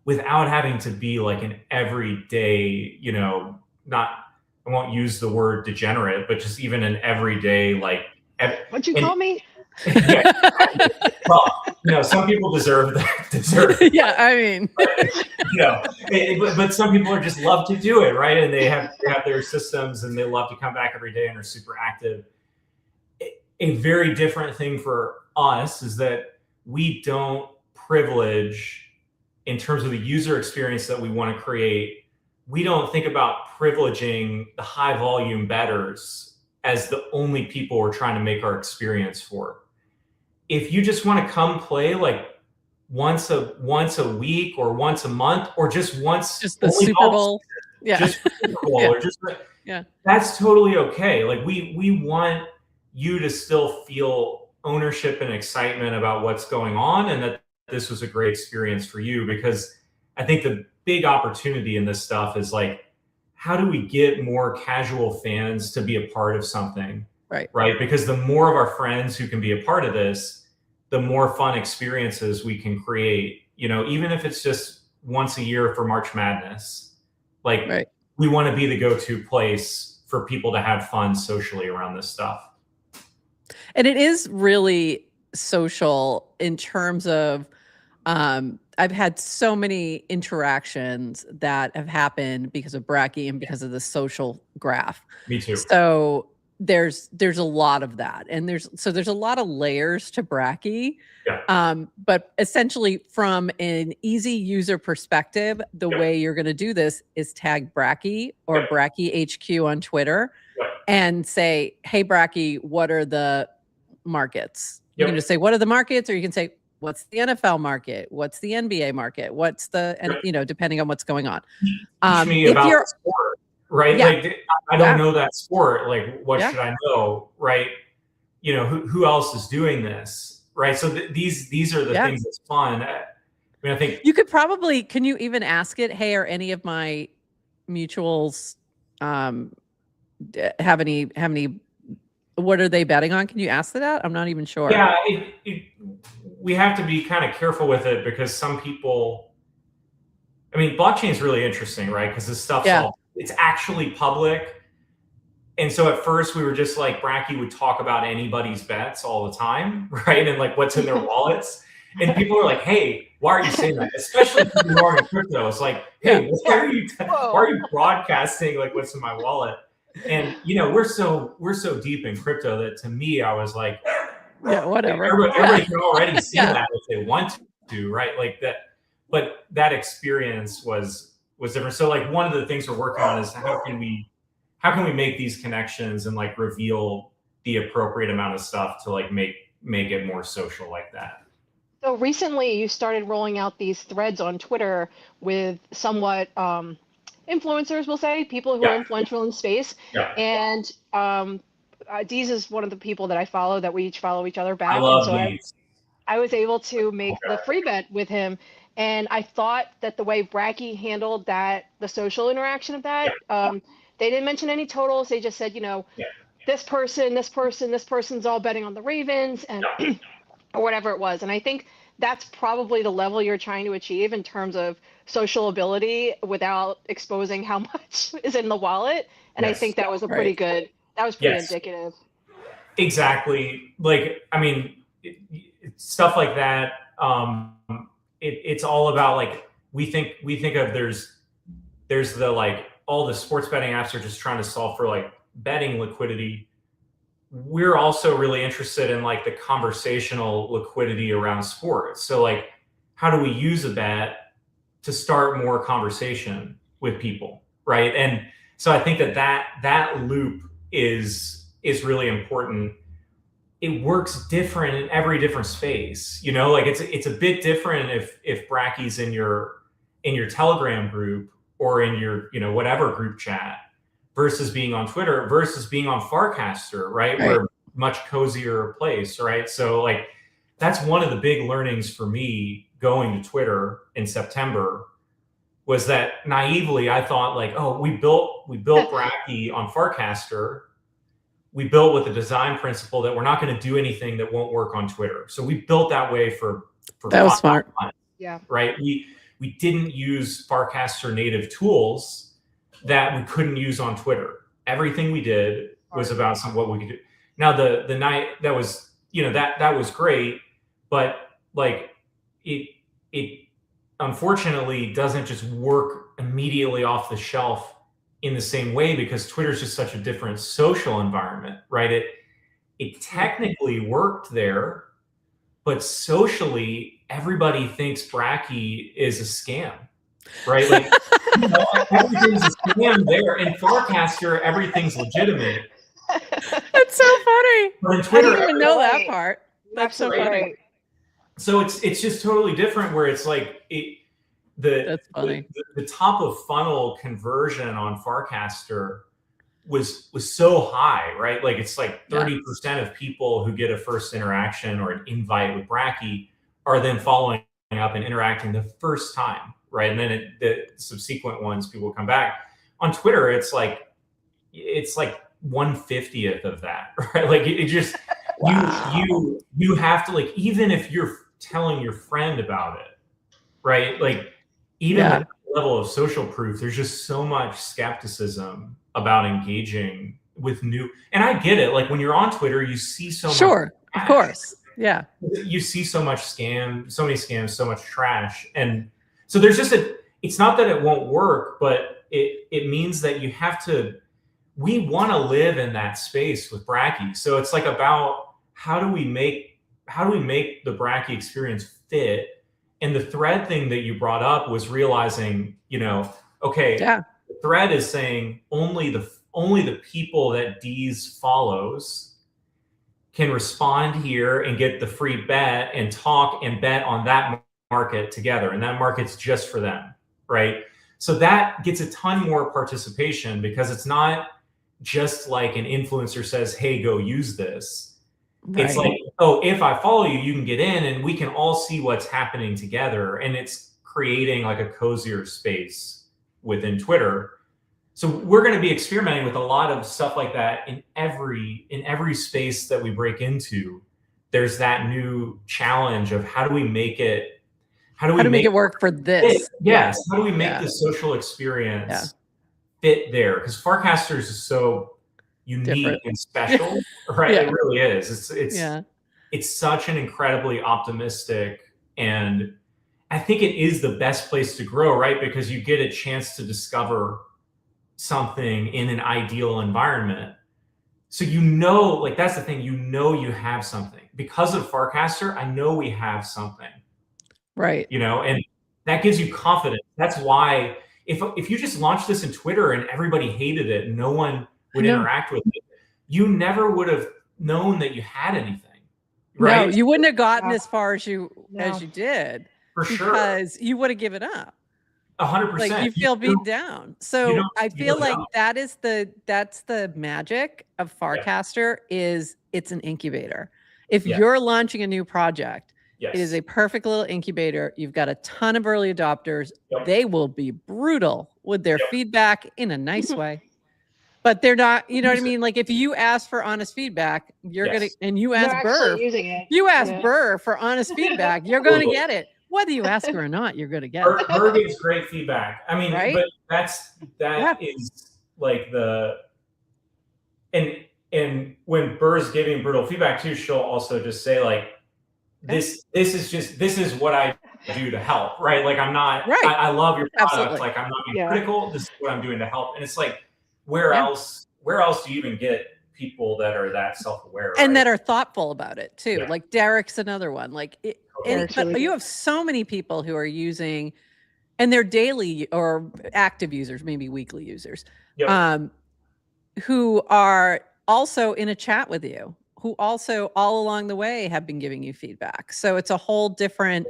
without having to be like an everyday, you know, I won't use the word degenerate, but just even an everyday, like. What'd you call me? Yeah. Well, you know, some people deserve that. Yeah, I mean, you know, but some people are just love to do it, right? And they have their systems and they love to come back every day and are super active. A very different thing for us is that we don't privilege, in terms of the user experience that we want to create, we don't think about privileging the high volume bettors as the only people we're trying to make our experience for. If you just want to come play like once a week or once a month or just the Super Bowl, just Super Bowl or just that's totally okay. Like we want you to still feel ownership and excitement about what's going on, and that this was a great experience for you, because I think the big opportunity in this stuff is like, how do we get more casual fans to be a part of something? Right. Because the more of our friends who can be a part of this, the more fun experiences we can create, you know, even if it's just once a year for March Madness, like Right. we want to be the go-to place for people to have fun socially around this stuff. And it is really social in terms of, I've had so many interactions that have happened because of Bracky and because of the social graph. Me too. So there's a lot of that, and there's a lot of layers to Bracky. Yeah. But essentially, from an easy user perspective, the Yep. way you're going to do this is tag Bracky or Yep. Bracky HQ on Twitter, Yep. and say, "Hey Bracky, what are the markets?" You Yep. can just say, "What are the markets?" or you can say, "What's the NFL market? What's the NBA market? What's the," and Yep. you know, depending on what's going on. Teach me If about you're the sport, right? Yeah. Like I don't know that sport. Like what Yeah. should I know, right? You know, who else is doing this, right? So these are the Yeah. things that's fun. I mean, I think You could probably, can you even ask it, "Hey, are any of my mutuals have any, what are they betting on?" Can you ask that? I'm not even sure. yeah, we have to be kind of careful with it because some people, I mean, blockchain is really interesting, right? Because this stuff's Yeah. all, it's actually public. And so at first we were just like, Bracky would talk about anybody's bets all the time, right? And like what's in their wallets. And people are like, hey, why are you saying that? Especially people who are in crypto. It's like, hey, why are you broadcasting like what's in my wallet? And you know, we're so deep in crypto that to me, I was like, Yeah, whatever. everybody can already see Yeah. that if they want to, right? Like that, but that experience was different. So like one of the things we're working on is how can we make these connections and like reveal the appropriate amount of stuff to like make it more social like that. So recently you started rolling out these threads on Twitter with somewhat influencers, we'll say, people who are Yeah. influential in space. Yeah. And Deez is one of the people that I follow, that we each follow each other back. I love and so these. I was able to make Okay. the free bet with him. And I thought that the way Bracky handled that, the social interaction of that, they didn't mention any totals. They just said, you know, this person's all betting on the Ravens and or whatever it was. And I think that's probably the level you're trying to achieve in terms of social ability without exposing how much is in the wallet. And I think that was a pretty good, that was pretty indicative. Exactly. Like, I mean, stuff like that. It's all about like, we think of there's the like, all the sports betting apps are just trying to solve for like betting liquidity. We're also really interested in like the conversational liquidity around sports. So like, how do we use a bet to start more conversation with people, right? And so I think that loop is really important. It works different in every different space, you know, like it's a bit different if Bracky's in your Telegram group or in your, you know, whatever group chat versus being on Twitter versus being on Farcaster, right? We're a much cozier place, right? So like that's one of the big learnings for me going to Twitter in September was that naively I thought like, oh, we built Bracky on Farcaster. We built with the design principle that we're not going to do anything that won't work on Twitter. So we built that way for that was smart. months, Yeah. right? We didn't use Farcaster native tools that we couldn't use on Twitter. Everything we did was about what we could do. Now the night that was, you know, that was great, but like it unfortunately doesn't just work immediately off the shelf in the same way because Twitter is just such a different social environment, right? It technically worked there, but socially everybody thinks Bracky is a scam, right? Like, you know, everything's a scam there. In Farcaster, everything's legitimate. That's so funny. But in Twitter, I didn't even know that part. That's so funny. Right. So it's just totally different where it's like That's funny. The top of funnel conversion on Farcaster was so high, right? Like it's like 30% of people who get a first interaction or an invite with Bracky are then following up and interacting the first time, right? And then the subsequent ones, people come back. On Twitter, it's like 1/50th of that, right? Like it just You have to, like, even if you're telling your friend about it, right? Like, even with the level of social proof, there's just so much skepticism about engaging with new. And I get it. Like, when you're on Twitter, you see so much. Sure, of course, yeah. You see so much scam, so many scams, so much trash, and so there's just it's not that it won't work, but it means that you have to. We want to live in that space with Bracky, so it's like about how do we make the Bracky experience fit. And the thread thing that you brought up was realizing, okay, the thread is saying only the people that Deez follows can respond here and get the free bet and talk and bet on that market together, and that market's just for them, right? So that gets a ton more participation, because it's not just like an influencer says, hey, go use this. Right. It's like, oh, if I follow you, you can get in and we can all see what's happening together. And it's creating like a cozier space within Twitter. So we're going to be experimenting with a lot of stuff like that in every space that we break into. There's that new challenge of how do we make it work for this? Yes. How do we make the social experience fit there? Because Farcasters is so unique and special, right? It really is. It's such an incredibly optimistic, and I think it is the best place to grow, right? Because you get a chance to discover something in an ideal environment. So like, that's the thing, you have something. Because of Farcaster, I know we have something. Right. And that gives you confidence. That's why if you just launched this in Twitter and everybody hated it and no one would interact with it, you never would have known that you had anything. Right? No, you wouldn't have gotten as far as you did. For sure. Because you would have given up. 100%. Like, you feel beat down. So I feel like that's the magic of Farcaster, is it's an incubator. If you're launching a new project, it is a perfect little incubator. You've got a ton of early adopters. They will be brutal with their feedback in a nice way. But they're not, you know what I mean? Like, if you ask for honest feedback, you're going to, and you ask Burr, Burr for honest feedback, you're going to get it. Whether you ask her or not, you're going to get it. Burr gives great feedback. I mean, but that is like and when Burr's giving brutal feedback too, she'll also just say, like, this is what I do to help, right? Like, I'm not, I love your product. Absolutely. Like, I'm not being critical. This is what I'm doing to help. And it's like, where else do you even get people that are that self-aware and that are thoughtful about it too? Like, Derek's another one. Like, but you have so many people who are using, and they're daily or active users, maybe weekly users, who are also in a chat with you, who also all along the way have been giving you feedback. So it's a whole different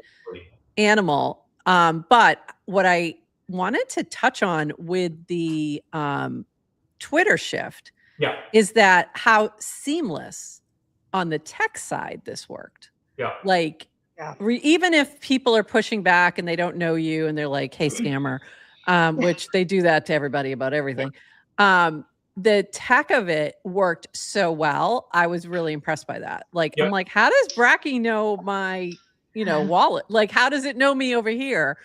animal. But what I wanted to touch on with the Twitter shift is that how seamless on the tech side this worked. Like, even if people are pushing back and they don't know you and they're like, hey, scammer, which they do that to everybody about everything. The tech of it worked so well. I was really impressed by that. Like, I'm like, how does Bracky know my, wallet? Like, how does it know me over here?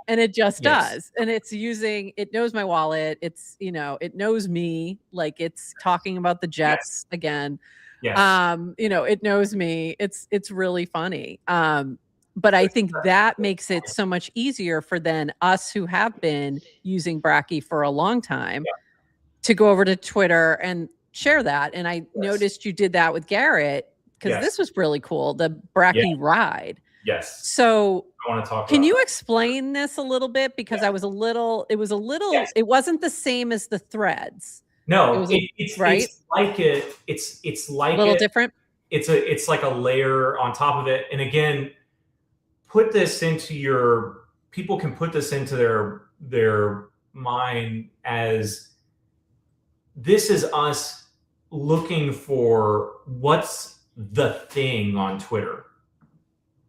And it just does. And it knows my wallet. It's, it knows me. Like, it's talking about the Jets again. It knows me. It's really funny. But I think that makes it so much easier for then us who have been using Bracky for a long time to go over to Twitter and share that. And I noticed you did that with Garrett, because this was really cool, the Bracky ride. So I want to talk can you explain this a little bit? Because it wasn't the same as the threads. No, it's right. It's like a little different. It's like a layer on top of it. And again, people can put this into their mind as, this is us looking for what's the thing on Twitter.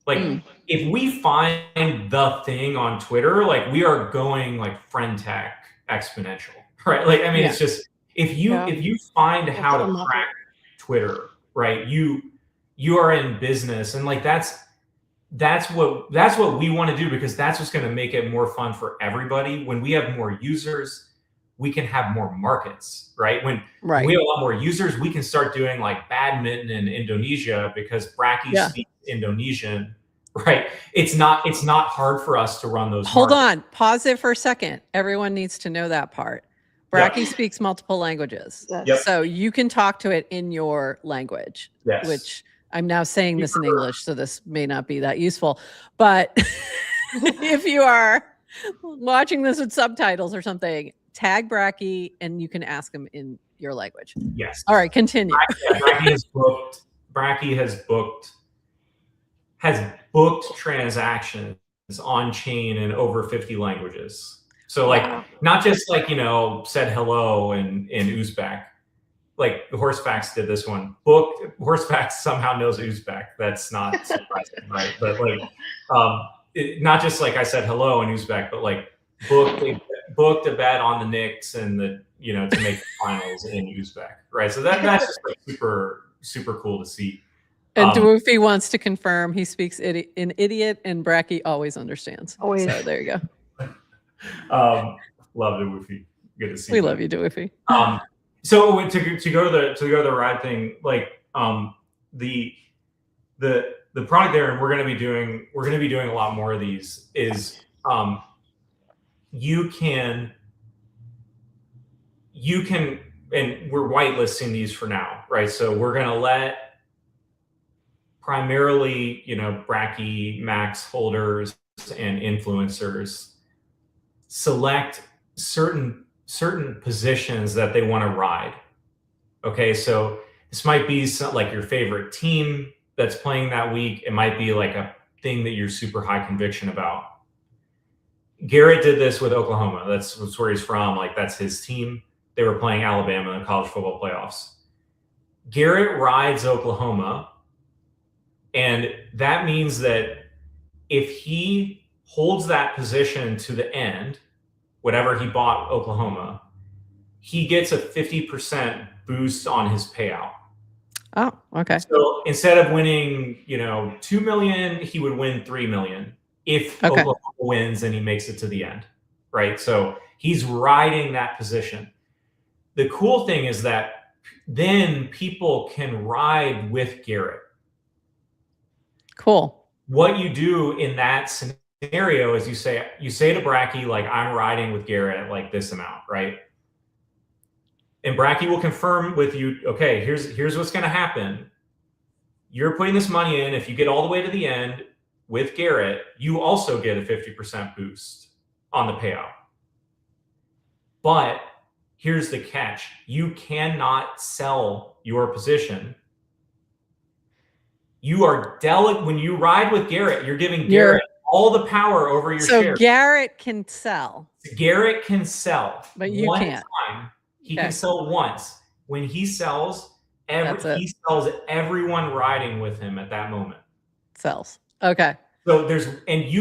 Like, if we find the thing on Twitter, like, we are going like friend tech exponential, right? Like, it's just, if you find how to crack Twitter, right? you are in business, and like that's what we want to do, because that's what's going to make it more fun for everybody. When we have more users, we can have more markets, right? When we have a lot more users, we can start doing like badminton in Indonesia because Bracky speaks Indonesian, right? It's not hard for us to run those. Hold on, pause it for a second. Everyone needs to know that part. Bracky speaks multiple languages, so you can talk to it in your language, which I'm now saying this in English, so this may not be that useful. But if you are watching this with subtitles or something, tag Bracky and you can ask him in your language. Yes. All right, continue. Bracky has booked transactions on chain in over 50 languages. So like, not just like, said hello in Uzbek. Like the Horsefax did this one. Horsefax somehow knows Uzbek. That's not surprising, right? But like, not just like I said hello in Uzbek, but like booked a bet on the Knicks and the to make the finals in Uzbek, right? So that's just like super cool to see. And Dwoofy wants to confirm he speaks in idiot, and Bracky always understands. Always. So there you go. Love Dwoofy. Good to see. We love you, Dwoofy. So to go to the ride thing, like the product there, and we're going to be doing a lot more of these. Is you can, and we're whitelisting these for now, right? So we're going to let primarily Bracky Max holders and influencers select certain positions that they want to ride. Okay, so this might be like your favorite team that's playing that week. It might be like a thing that you're super high conviction about. Garrett did this with Oklahoma. That's where he's from. Like, that's his team. They were playing Alabama in the college football playoffs. Garrett rides Oklahoma, and that means that if he holds that position to the end, whatever he bought Oklahoma, he gets a 50% boost on his payout. Oh, okay. So instead of winning, $2 million, he would win $3 million if Oklahoma wins and he makes it to the end, right? So he's riding that position. The cool thing is that then people can ride with Garrett. Cool. What you do in that scenario is you say to Bracky, like, I'm riding with Garrett like this amount, right? And Bracky will confirm with you, okay, here's what's going to happen. You're putting this money in. If you get all the way to the end with Garrett, you also get a 50% boost on the payout. But here's the catch. You cannot sell your position. You are when you ride with Garrett, you're giving Garrett all the power over your shares. So Garrett can sell. Garrett can sell. But you can't. Time. He can sell once. When he sells, he sells everyone riding with him at that moment. Sells. Okay. So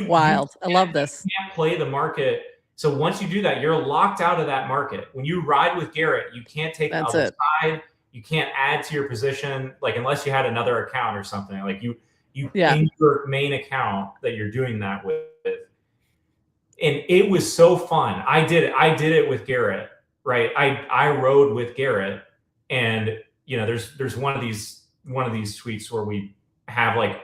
wild. I love this. You can't play the market. So once you do that, you're locked out of that market. When you ride with Garrett, you can't take the other side. You can't add to your position, like, unless you had another account or something. Like you in your main account that you're doing that with. And it was so fun. I did it with Garrett, right? I rode with Garrett, and there's one of these tweets where we have like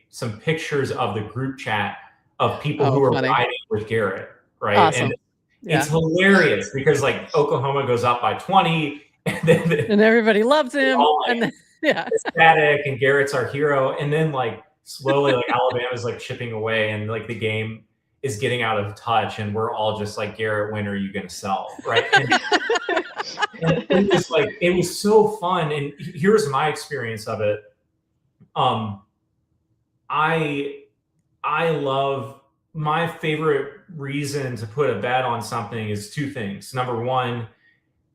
some pictures of the group chat of people who are riding with Garrett, right? Awesome. And it's hilarious because like Oklahoma goes up by 20. And everybody loves him. And then, ecstatic, and Garrett's our hero. And then like slowly, like Alabama's like chipping away, and like the game is getting out of touch, and we're all just like, Garrett, when are you going to sell? Right. And it was so fun. And here's my experience of it. I love, my favorite reason to put a bet on something is two things. Number one,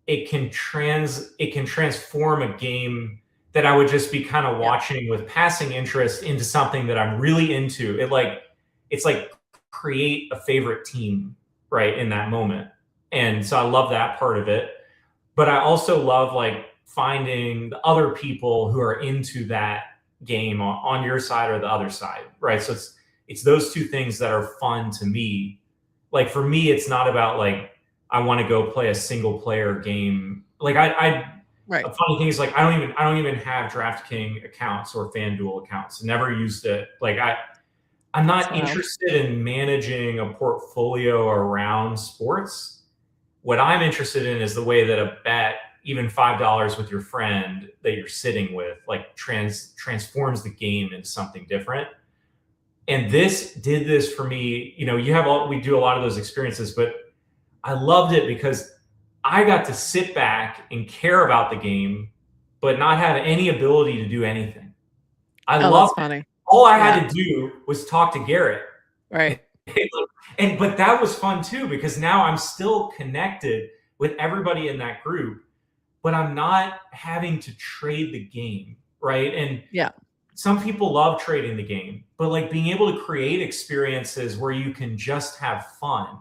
it can transform a game that I would just be kind of watching with passing interest into something that I'm really into. It's like create a favorite team right in that moment. And so I love that part of it. But I also love like finding the other people who are into that game on your side or the other side, right? So it's those two things that are fun to me. Like for me, it's not about like I want to go play a single player game. Like Right. a funny thing is like I don't even have DraftKings accounts or FanDuel accounts. Never used it. Like I'm not interested in managing a portfolio around sports. What I'm interested in is the way that a bet, even $5 with your friend that you're sitting with, like transforms the game into something different. And this did this for me. You know, we do a lot of those experiences, but I loved it because I got to sit back and care about the game, but not have any ability to do anything. I loved it. Funny. All I had to do was talk to Garrett. Right. But that was fun too, because now I'm still connected with everybody in that group, but I'm not having to trade the game, right? And some people love trading the game, but like being able to create experiences where you can just have fun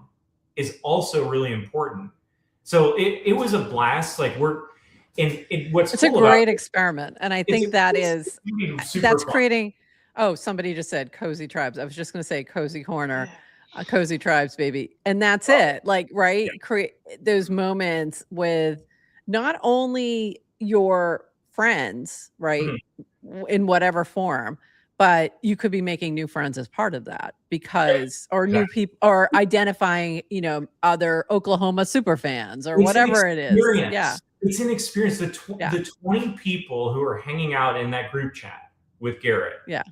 is also really important. So it was a blast. Like it's a great experiment. And I think that's fun. creating, somebody just said cozy tribes. I was just going to say cozy corner, cozy tribes, baby. And that's it. Like, right. Create those moments with not only your friends, right, in whatever form, but you could be making new friends as part of that because, or new people, or identifying, you know, other Oklahoma super fans or whatever it is. Yeah. It's an experience. The 20 people who are hanging out in that group chat with Garrett. Yeah.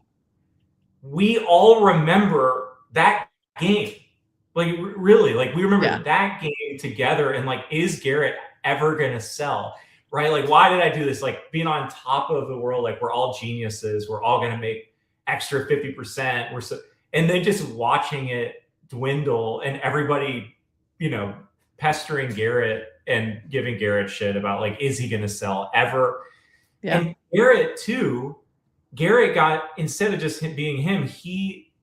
We all remember that game. Like really, like we remember that game together and like, is Garrett ever going to sell? Right? Like, why did I do this? Like being on top of the world, like we're all geniuses. We're all going to make extra 50%. And then just watching it dwindle and everybody, you know, pestering Garrett and giving Garrett shit about like, is he going to sell ever? Yeah. And Garrett got, instead of just being him, he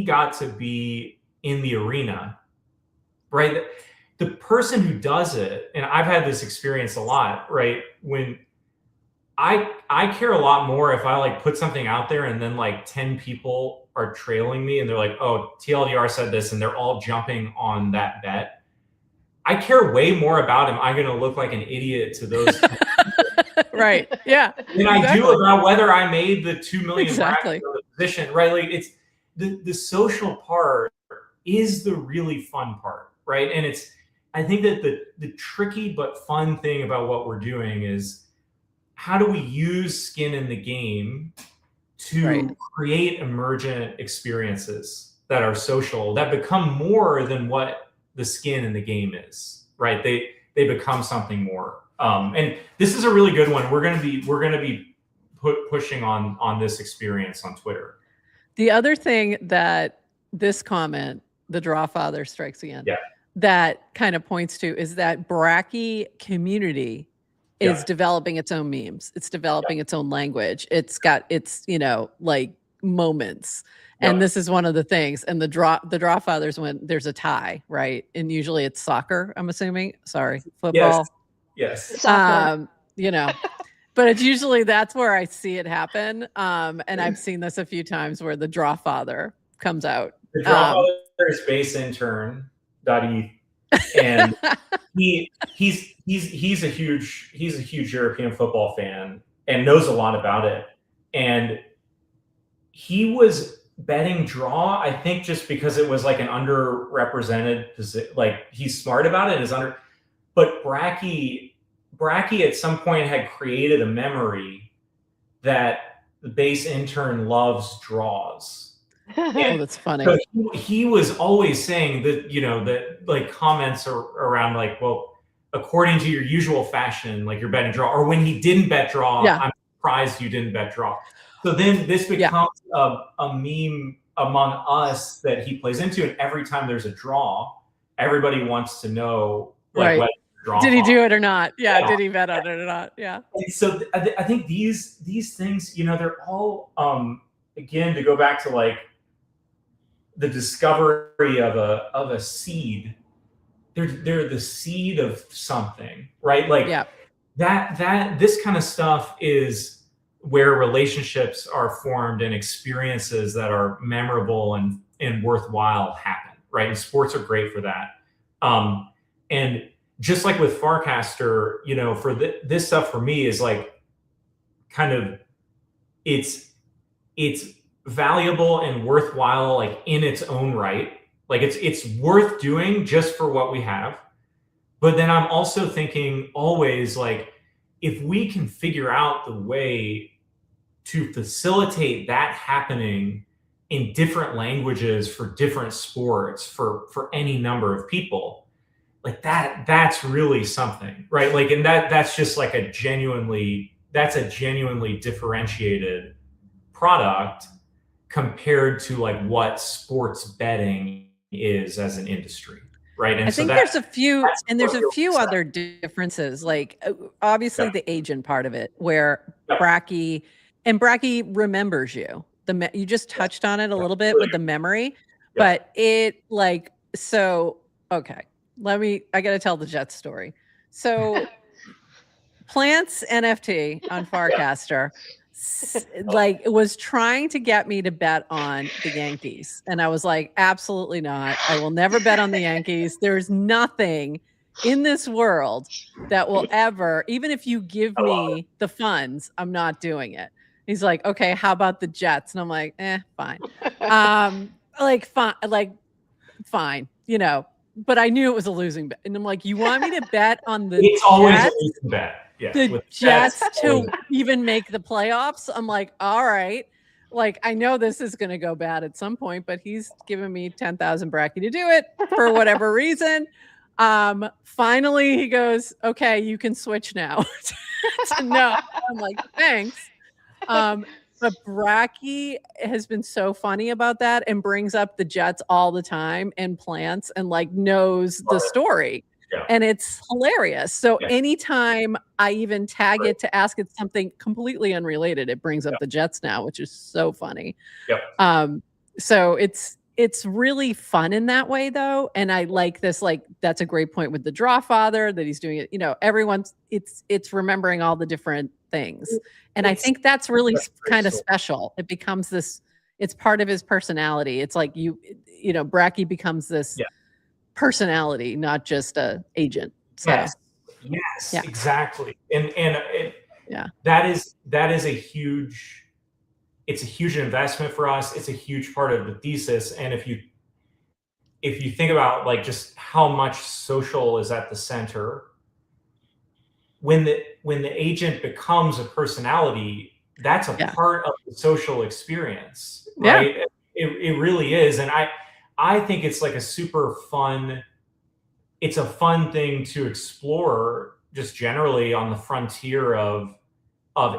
got to be in the arena, right? The person who does it, and I've had this experience a lot, right? When I care a lot more if I like put something out there and then like 10 people are trailing me and they're like, oh, TLDR said this, and they're all jumping on that bet. I care way more about am I going to look like an idiot to those right. Yeah. than I do about whether I made the 2 million position, right? Like it's the social part is the really fun part, right? And I think that the tricky but fun thing about what we're doing is how do we use skin in the game to create emergent experiences that are social, that become more than what the skin in the game is, right? They become something more. And this is a really good one. We're gonna be pushing on this experience on Twitter. The other thing that this comment, the Draw Father strikes again, that kind of points to is that Bracky community is developing its own memes. It's developing its own language. It's got its, you know, like moments. And this is one of the things. And the draw fathers, when there's a tie, right? And usually it's soccer, I'm assuming. Sorry, football. Yes. You know, but it's usually that's where I see it happen. And I've seen this a few times where the draw father comes out. The draw father is base intern. And he's a huge European football fan and knows a lot about it. And he was betting draw, I think, just because it was like an underrepresented position. Like he's smart about it. But Bracky at some point had created a memory that the base intern loves draws. Oh, that's funny. So he was always saying that, you know, that like comments are around like, well, according to your usual fashion, like you're betting draw, or when he didn't bet draw, I'm surprised you didn't bet draw. So then this becomes a meme among us that he plays into, and every time there's a draw, everybody wants to know like what draw. Did he do it or not? Yeah. Did he bet on it or not? Yeah. And so I think these things, you know, they're all again, to go back to like the discovery of a seed, they're the seed of something, right? Like that this kind of stuff is where relationships are formed and experiences that are memorable and worthwhile happen, right? And sports are great for that. And just like with Farcaster, you know, for this stuff for me is like kind of it's valuable and worthwhile, like in its own right. Like it's worth doing just for what we have. But then I'm also thinking always like, if we can figure out the way to facilitate that happening in different languages for different sports for any number of people, like that's really something, right? Like, and that's just like a genuinely differentiated product compared to like what sports betting is as an industry, right? And I so think there's a few other differences, like obviously the agent part of it, where Bracky remembers you. You just touched on it a little bit with the memory, but it like, so, okay, I got to tell the Jets story. So Plants NFT on Farcaster, like, was trying to get me to bet on the Yankees. And I was like, absolutely not. I will never bet on the Yankees. There's nothing in this world that will ever, even if you give me the funds, I'm not doing it. He's like, okay, how about the Jets? And I'm like, fine. Fine, you know, but I knew it was a losing bet. And I'm like, you want me to bet on the It's always a losing bet. Yeah, the Jets to even make the playoffs? I'm like, all right. Like, I know this is going to go bad at some point, but he's giving me 10,000 Bracky to do it for whatever reason. Finally, he goes, okay, you can switch now. No, I'm like, thanks. But Bracky has been so funny about that and brings up the Jets all the time and Plants and like knows the story. Yeah. And it's hilarious. So anytime I even tag it to ask it something completely unrelated, it brings up the Jets now, which is so funny. So it's really fun in that way though. And I like this, like, that's a great point with the Draw Father that he's doing it. You know, it's remembering all the different things. And I think that's really kind of special. It becomes this, it's part of his personality. It's like, you know, Bracky becomes this personality, not just a agent. So. Yes, exactly. And that is a huge, it's a huge investment for us. It's a huge part of the thesis. And if you think about like just how much social is at the center, when the agent becomes a personality, that's a part of the social experience, right? It really is. And I think it's like a super fun, it's a fun thing to explore just generally on the frontier of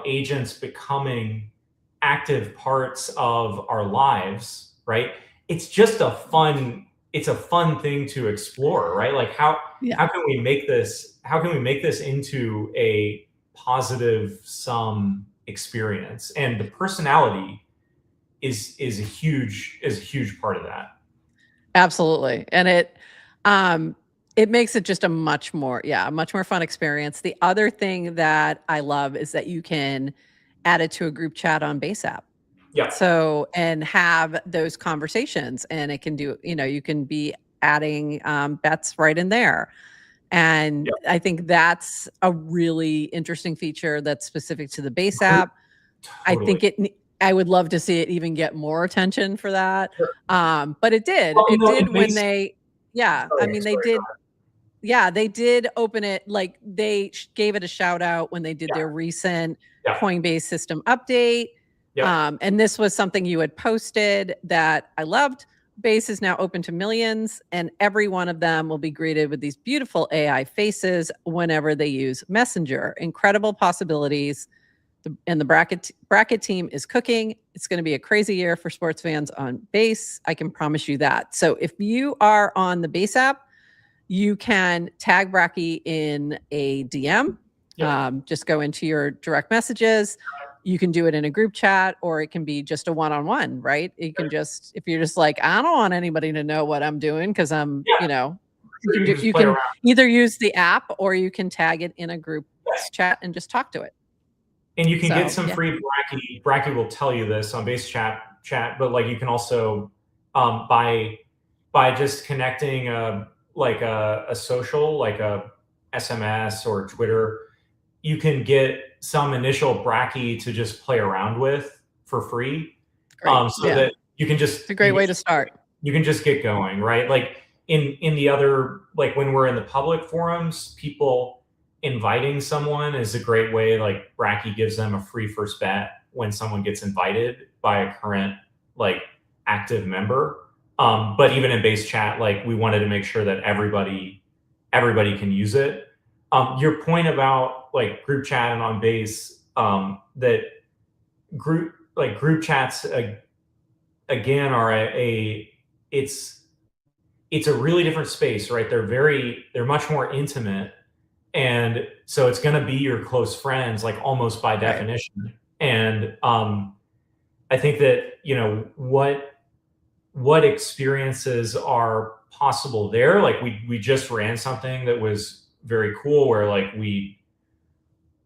agents becoming active parts of our lives, right? It's just a fun thing to explore, right? Like how can we make this into a positive sum experience? And the personality is a huge part of that. Absolutely. And it makes it just a much more fun experience. The other thing that I love is that you can add it to a group chat on Base App. Yeah. So, and have those conversations, and it can do, you know, you can be adding bets right in there. And I think that's a really interesting feature that's specific to the Base App. Totally. I think I would love to see it even get more attention for that. Sure. But it did. Well, when they, they did open it. Like they gave it a shout out when they did their recent Coinbase system update. And this was something you had posted that I loved. Base is now open to millions, and every one of them will be greeted with these beautiful AI faces whenever they use Messenger. Incredible possibilities. And the bracket team is cooking. It's going to be a crazy year for sports fans on Base. I can promise you that. So if you are on the Base app, you can tag Bracky in a DM. Just go into your direct messages. You can do it in a group chat, or it can be just a one-on-one, right? You can just, if you're just like, I don't want anybody to know what I'm doing because I'm, you know, you can either use the app or you can tag it in a group chat and just talk to it. And you can get So, some yeah. free Bracky. Bracky will tell you this on base chat, but like you can also by just connecting like a social, like a SMS or Twitter, you can get some initial Bracky to just play around with for free. Great. So Yeah. that you can just It's a great way to start. you can just get going, right? Like in the other, like when we're in the public forums, people inviting someone is a great way. Like Bracky gives them a free first bet when someone gets invited by a current like active member. But even in base chat, like we wanted to make sure that everybody can use it. Your point about like group chat and on base, that group chats again are it's a really different space, right? They're much more intimate, and so it's going to be your close friends, like almost by definition. Right. And I think that what experiences are possible there. Like we just ran something that was very cool, where like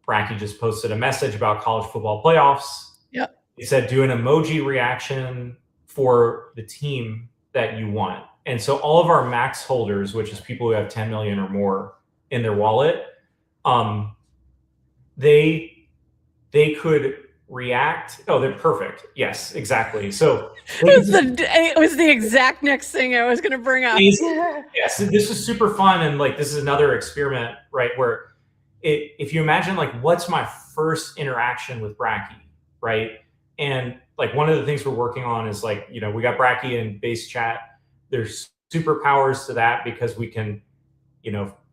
Bracky just posted a message about college football playoffs. Yeah, he said do an emoji reaction for the team that you want. And so all of our max holders, which is people who have 10 million or more in their wallet, they could react. Oh, they're perfect. Yes, exactly. So it was the exact next thing I was going to bring up. Yes, this is super fun. And like, this is another experiment, right? Where if you imagine like, what's my first interaction with Bracky, right? And like, one of the things we're working on is like, we got Bracky in base chat. There's superpowers to that because we can,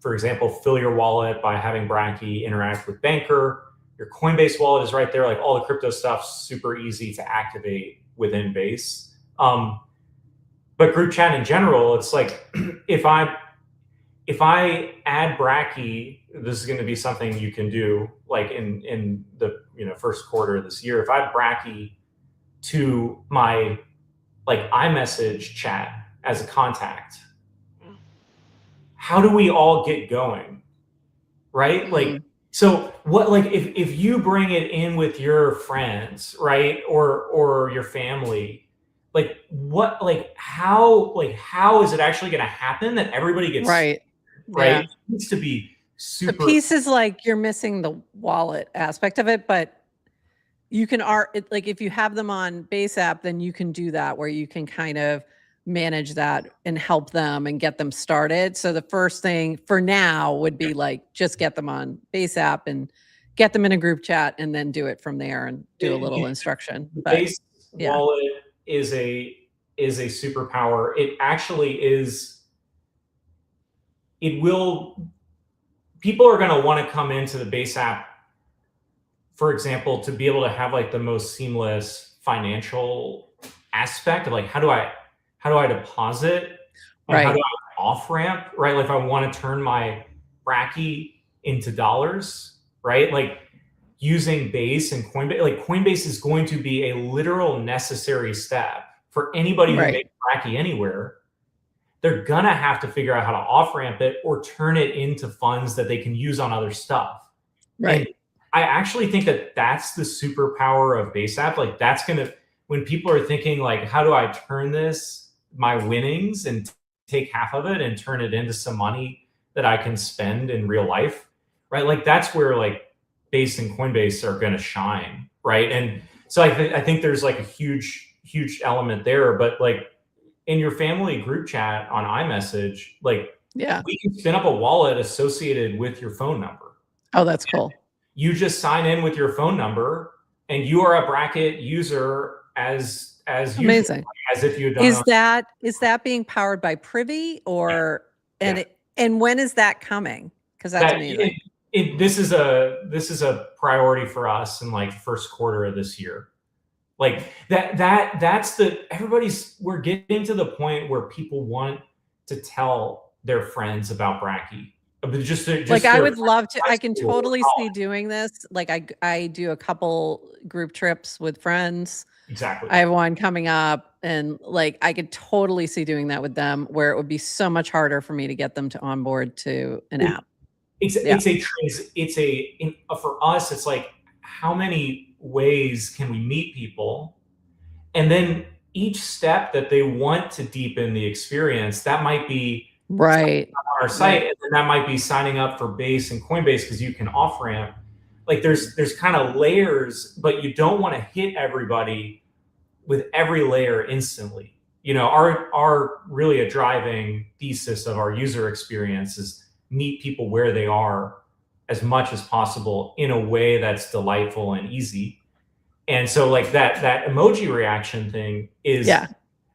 for example, fill your wallet by having Bracky interact with Banker. Your Coinbase wallet is right there. Like all the crypto stuff's super easy to activate within Base. But group chat in general, it's like if I add Bracky, this is going to be something you can do like in the first quarter of this year. If I add Bracky to my like iMessage chat as a contact, how do we all get going, right? Like, so what, like if you bring it in with your friends, right, or your family, like what, like how is it actually going to happen that everybody gets right? Yeah. It needs to be super. The piece is like you're missing the wallet aspect of it, but you can like if you have them on Base App, then you can do that where you can kind of manage that and help them and get them started. So the first thing for now would be like just get them on Base App and get them in a group chat and then do it from there and do a little instruction. But Base wallet is a superpower. It actually is. People are going to want to come into the Base App, for example, to be able to have like the most seamless financial aspect of like, how do I deposit? Right. How do I off ramp? Right. Like if I want to turn my Bracky into dollars, right? Like using Base and Coinbase, like Coinbase is going to be a literal necessary step for anybody who makes Bracky anywhere. They're gonna have to figure out how to off ramp it or turn it into funds that they can use on other stuff. Right. And I actually think that that's the superpower of Base App. Like that's gonna, when people are thinking like, how do I turn my winnings and take half of it and turn it into some money that I can spend in real life, right? Like that's where like Base and Coinbase are gonna shine, right? And so I think there's like a huge element there, but like in your family group chat on iMessage, like we can spin up a wallet associated with your phone number. Oh, that's cool. You just sign in with your phone number and you are a Bracket user as amazing usual, as if you had done. Is that being powered by Privy or and when is that coming? Because that's amazing. This is a priority for us in like first quarter of this year. Like we're getting to the point where people want to tell their friends about Bracky. Just like I would love to. I can totally see doing this. Like I do a couple group trips with friends. Exactly. I have one coming up, and like I could totally see doing that with them, where it would be so much harder for me to get them to onboard to an app. For us, it's like, how many ways can we meet people? And then each step that they want to deepen the experience, that might be right on our site, and then that might be signing up for Base and Coinbase because you can off ramp. Like there's kind of layers, but you don't want to hit everybody with every layer instantly. You know, our really a driving thesis of our user experience is meet people where they are as much as possible in a way that's delightful and easy. And so like that emoji reaction thing is,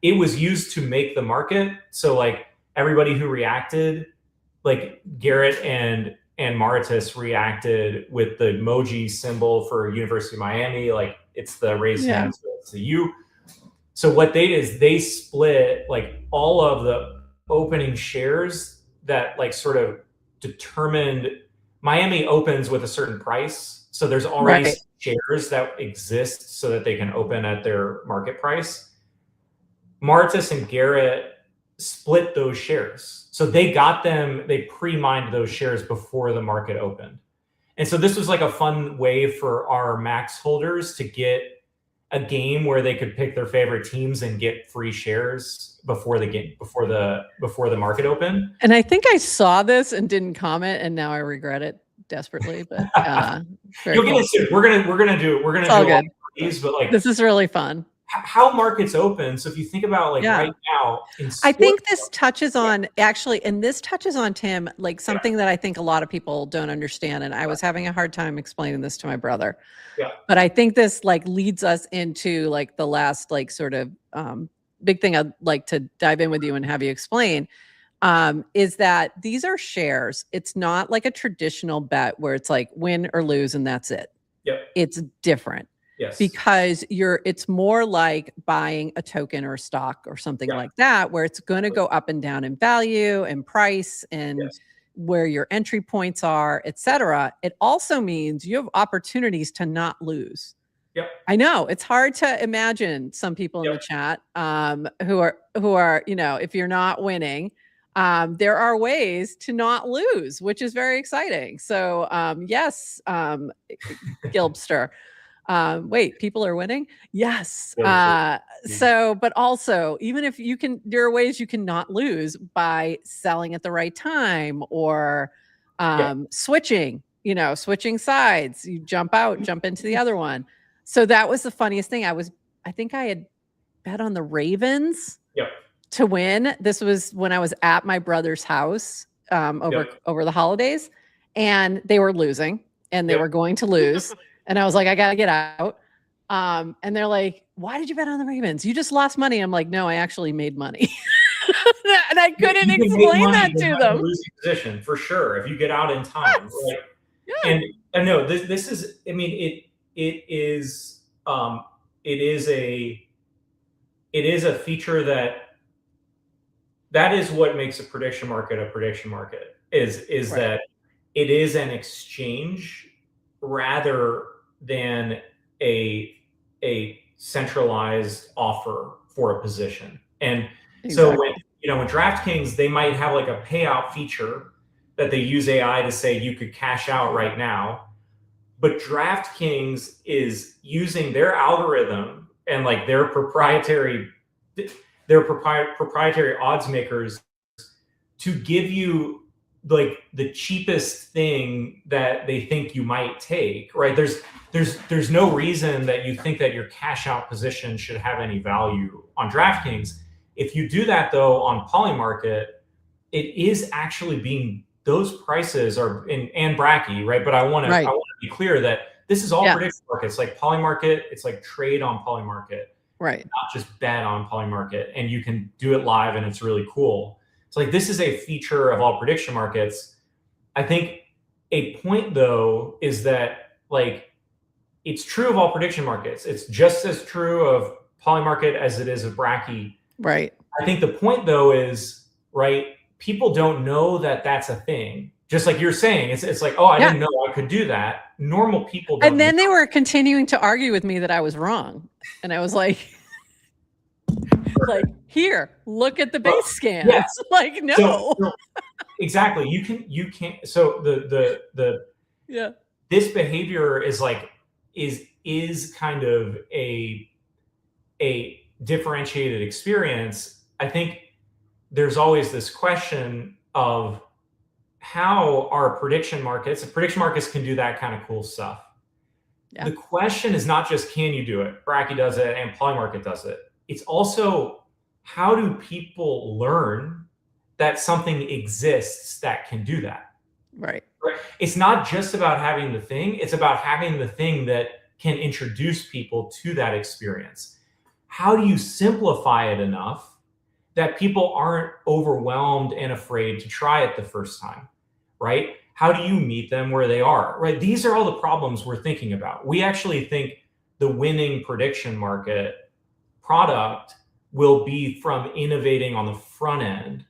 it was used to make the market. So like everybody who reacted, like Garrett and Maritus reacted with the emoji symbol for University of Miami. Like it's the raise hands, so it's the U. So what they did is they split like all of the opening shares that like sort of determined Miami opens with a certain price. So there's already shares that exist so that they can open at their market price. Maritus and Garrett split those shares. So they got them, they pre-mined those shares before the market opened. And so this was like a fun way for our max holders to get a game where they could pick their favorite teams and get free shares before the game, before the market opened. And I think I saw this and didn't comment, and now I regret it desperately. But you'll get it soon. We're gonna do all of these, but like this is really fun. How markets open. So if you think about like right now, I think this touches on actually, and this touches on, Tim, like something that I think a lot of people don't understand. And I was having a hard time explaining this to my brother. But I think this like leads us into like the last like sort of big thing I'd like to dive in with you and have you explain is that these are shares. It's not like a traditional bet where it's like win or lose and that's it. It's different. Because it's more like buying a token or a stock or something like that, where it's going to go up and down in value and price and where your entry points are, et cetera. It also means you have opportunities to not lose. I know it's hard to imagine some people in the chat who are, you know, if you're not winning, there are ways to not lose, which is very exciting. So yes, Gilbster. Wait, people are winning? Yes. So, but also, even if you can, there are ways you can not lose by selling at the right time or switching, you know, switching sides. You jump out, jump into the other one. So that was the funniest thing. I think I had bet on the Ravens to win. This was when I was at my brother's house over the holidays, and they were losing and they were going to lose. And I was like, I got to get out. And they're like, why did you bet on the Ravens? You just lost money. I'm like, no, I actually made money. And I couldn't explain that to them. Losing position for sure. If you get out in time. Like, and no, this is, I mean, it is a feature that is what makes a prediction market is that it is an exchange rather than a centralized offer for a position. And so when DraftKings, they might have like a payout feature that they use AI to say you could cash out right now, but DraftKings is using their algorithm and like their proprietary odds makers to give you like the cheapest thing that they think you might take, right? There's no reason that you think that your cash out position should have any value on DraftKings. If you do that though on Polymarket, it is actually being, those prices are and Bracky, right? But I want to be clear that this is all prediction markets, like Polymarket. It's like trade on Polymarket, right? Not just bet on Polymarket, and you can do it live, and it's really cool. So like this is a feature of all prediction markets. I think a point though is that like it's true of all prediction markets. It's just as true of Polymarket as it is of Bracky. Right. I think the point though is, right, people don't know that that's a thing. Just like you're saying, it's like, oh, I didn't know I could do that. Normal people don't. And then they were continuing to argue with me that I was wrong. And I was like, like, here, look at the base scans. Yeah. Like, no. So, exactly. You can't. So this behavior is like, is kind of a differentiated experience, I think there's always this question of how are prediction markets can do that kind of cool stuff. Yeah. The question is not just can you do it? Bracky does it and Polymarket does it. It's also how do people learn that something exists that can do that? Right. It's not just about having the thing, it's about having the thing that can introduce people to that experience. How do you simplify it enough that people aren't overwhelmed and afraid to try it the first time, right? How do you meet them where they are, right? These are all the problems we're thinking about. We actually think the winning prediction market product will be from innovating on the front end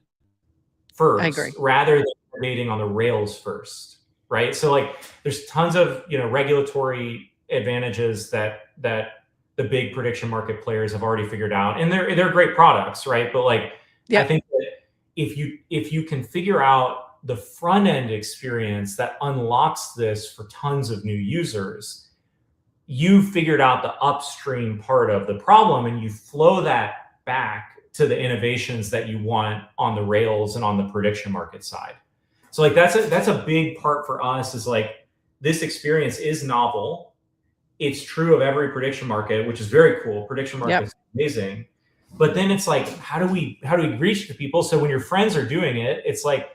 first, rather than innovating on the rails first, right? So like there's tons of, you know, regulatory advantages that the big prediction market players have already figured out, and they're great products, right? But like, I think that if you can figure out the front end experience that unlocks this for tons of new users, you figured out the upstream part of the problem, and you flow that back to the innovations that you want on the rails and on the prediction market side. So like that's a big part for us, is like this experience is novel. It's true of every prediction market, which is very cool. Prediction market is amazing. But then it's like, how do we reach the people? So when your friends are doing it, it's like,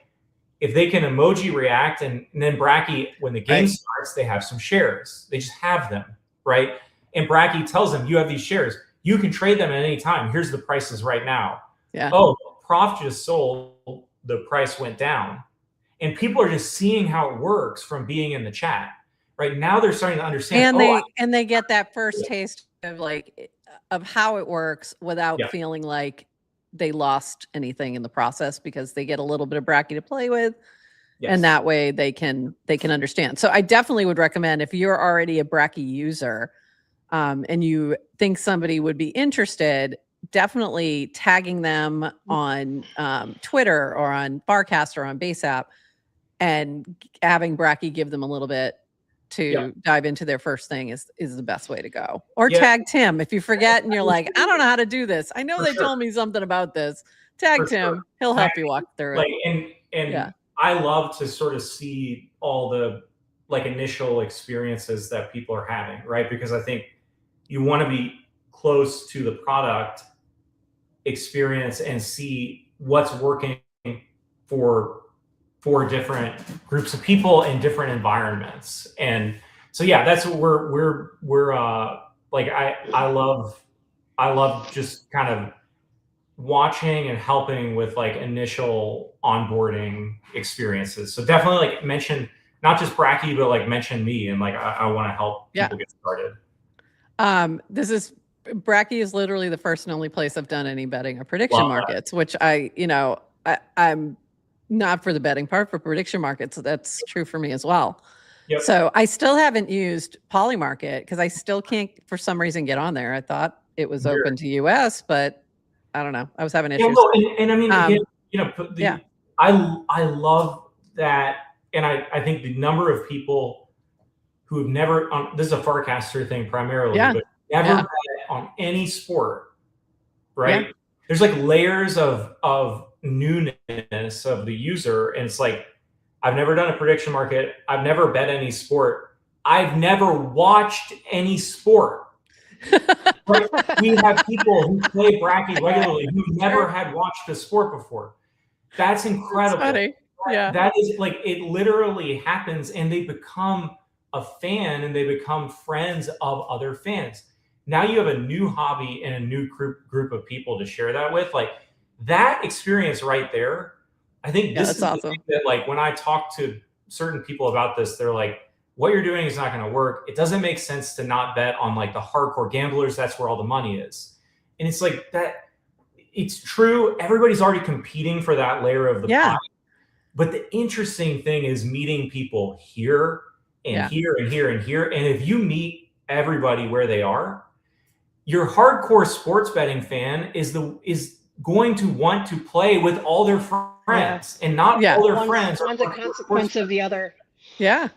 if they can emoji react, and then Bracky, when the game starts, they have some shares. They just have them, right? And Bracky tells them, you have these shares. You can trade them at any time. Here's the prices right now. Yeah. Oh, Prof just sold, the price went down. And people are just seeing how it works from being in the chat. Right now they're starting to understand. And they get that first taste of like of how it works without feeling like they lost anything in the process, because they get a little bit of Bracky to play with. Yes. And that way they can understand. So I definitely would recommend, if you're already a Bracky user and you think somebody would be interested, definitely tagging them on Twitter or on Farcaster or on Base App, and having Bracky give them a little bit to dive into their first thing is the best way to go. Or tag Tim if you forget and you're like, I don't know how to do this. I know they told me something about this. Tag Tim. He'll help you walk through it. And I love to sort of see all the like initial experiences that people are having, right? Because I think you want to be close to the product experience and see what's working for different groups of people in different environments. And so that's what we're like, I love just kind of watching and helping with like initial onboarding experiences. So definitely like mention not just Bracky, but like mention me, and like I want to help people get started. Bracky is literally the first and only place I've done any betting or prediction markets, which I'm not for the betting part, for prediction markets. So that's true for me as well. Yep. So I still haven't used Polymarket because I still can't, for some reason, get on there. I thought it was open to US, but I don't know. I was having issues. And I mean, again, I love that. And I think the number of people who have never, this is a Farcaster thing primarily, but never bet on any sport, right? Yeah. There's like layers of newness of the user. And it's like, I've never done a prediction market. I've never bet any sport. I've never watched any sport. Right? We have people who play Bracky regularly who never had watched a sport before. That's incredible. That's funny. Yeah. That is like, it literally happens, and they become a fan and they become friends of other fans. Now you have a new hobby and a new group of people to share that with. Like that experience right there, I think this is awesome. That like when I talk to certain people about this, they're like, what you're doing is not going to work. It doesn't make sense to not bet on like the hardcore gamblers. That's where all the money is. And it's like that. It's true. Everybody's already competing for that layer of the pie. But the interesting thing is meeting people here and here and here and here. And if you meet everybody where they are, your hardcore sports betting fan is going to want to play with all their friends and not all their friends. One's a consequence of the other. Yeah.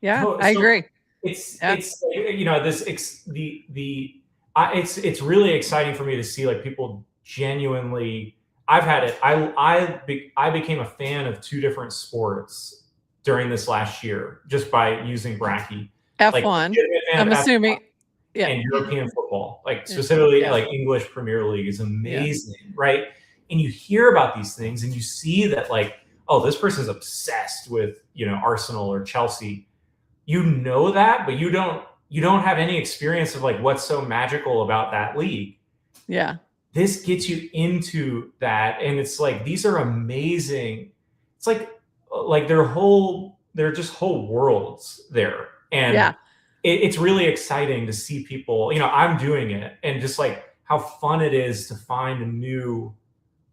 Yeah, I agree. it's you know, it's really exciting for me to see like people genuinely. I've had it. I became a fan of 2 different sports during this last year just by using Bracky. Like, F1. legitimate fan I'm of F1 assuming. Yeah. and European football, like specifically Yeah. like English Premier League is amazing, right? And you hear about these things and you see that like, oh, this person's obsessed with, you know, Arsenal or Chelsea. You know that, but you don't have any experience of like what's so magical about that league. Yeah. This gets you into that, and it's like these are amazing. It's like they're just whole worlds there, and Yeah. it's really exciting to see people. You know, I'm doing it, and just like how fun it is to find a new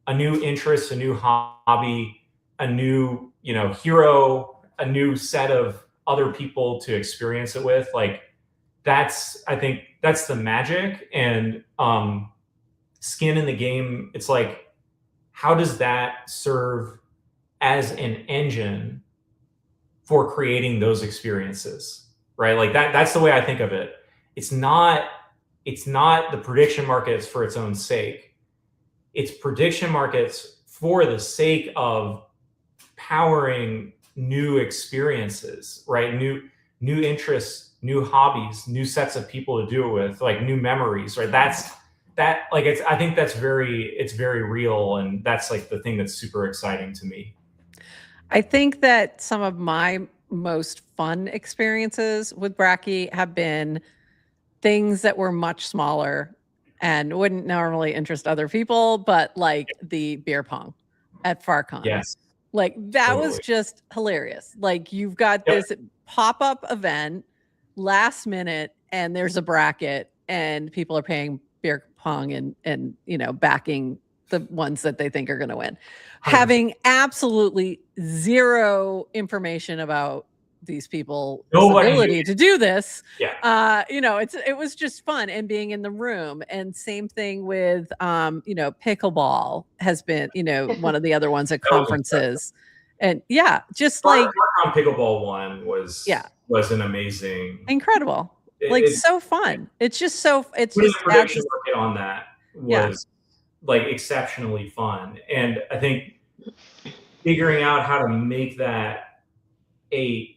interest, a new hobby, a new, you know, hero, a new set of other people to experience it with. Like I think that's the magic. And skin in the game, it's like, how does that serve as an engine for creating those experiences, right? Like that's the way I think of it. It's not the prediction markets for its own sake. It's prediction markets for the sake of powering new experiences, right? New interests, new hobbies, new sets of people to do it with, like new memories, right? I think it's very real. And that's like the thing that's super exciting to me. I think that some of my most fun experiences with Bracky have been things that were much smaller and wouldn't normally interest other people, but like the beer pong at FarCon. Yes. Like that Totally. was just hilarious. Like you've got this pop-up event last minute and there's a bracket and people are paying beer pong and you know, backing the ones that they think are going to win. 100%. Having absolutely zero information about these people's Nobody ability knew. to do this. Yeah. You know, it was just fun and being in the room. And same thing with you know, pickleball has been, you know, one of the other ones at conferences. And yeah, just like pickleball one was an amazing, incredible. Like so fun. It's just putting just a prediction market on that was like exceptionally fun. And I think figuring out how to make that a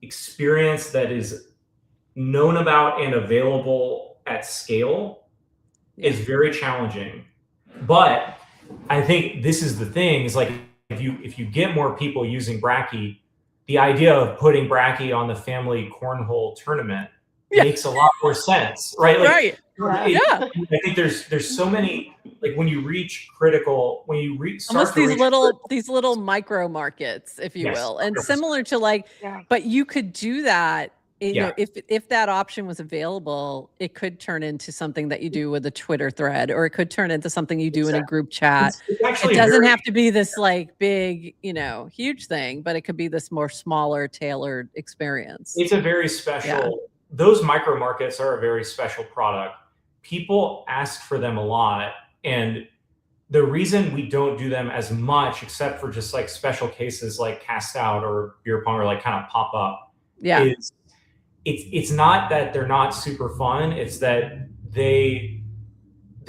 experience that is known about and available at scale is very challenging. But I think this is the thing, is like if you get more people using Bracky, the idea of putting Bracky on the family cornhole tournament makes a lot more sense, right? Like, I think there's so many, like when you reach critical, when you reach almost these little micro markets, if you will, and similar to like, but you could do that. You know, if that option was available, it could turn into something that you do with a Twitter thread, or it could turn into something you do in a group chat. It doesn't have to be this like big, you know, huge thing, but it could be this more smaller, tailored experience. It's a very special. Those micro markets are a very special product. People ask for them a lot, and the reason we don't do them as much, except for just like special cases like Cast Out or Beer Pong, or like kind of pop up, is it's not that they're not super fun. It's that they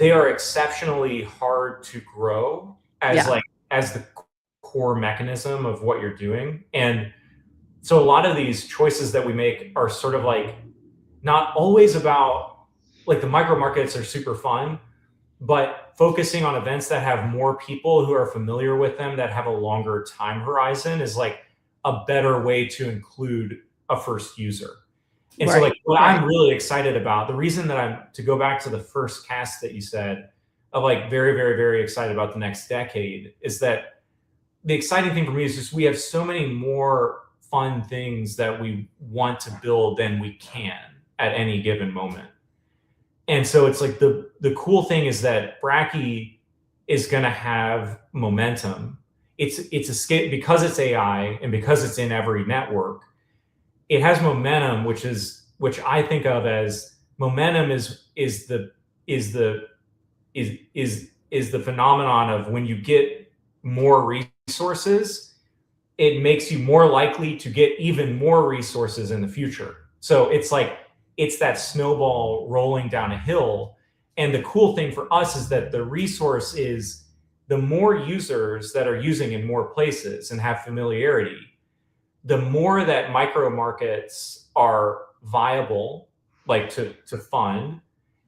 are exceptionally hard to grow as the core mechanism of what you're doing. And so a lot of these choices that we make are sort of like not always about, like, the micro markets are super fun, but focusing on events that have more people who are familiar with them, that have a longer time horizon, is like a better way to include a first user. And so like what I'm really excited about, the reason that to go back to the first cast that you said, of like very, very, very excited about the next decade, is that the exciting thing for me is just we have so many more fun things that we want to build than we can at any given moment. And so it's like the cool thing is that Bracky is going to have momentum. It's a scale, because it's AI and because it's in every network. It has momentum, which I think of as momentum is the phenomenon of when you get more resources, it makes you more likely to get even more resources in the future. So it's like, it's that snowball rolling down a hill. And the cool thing for us is that the resource is the more users that are using in more places and have familiarity, the more that micro markets are viable, like to fund,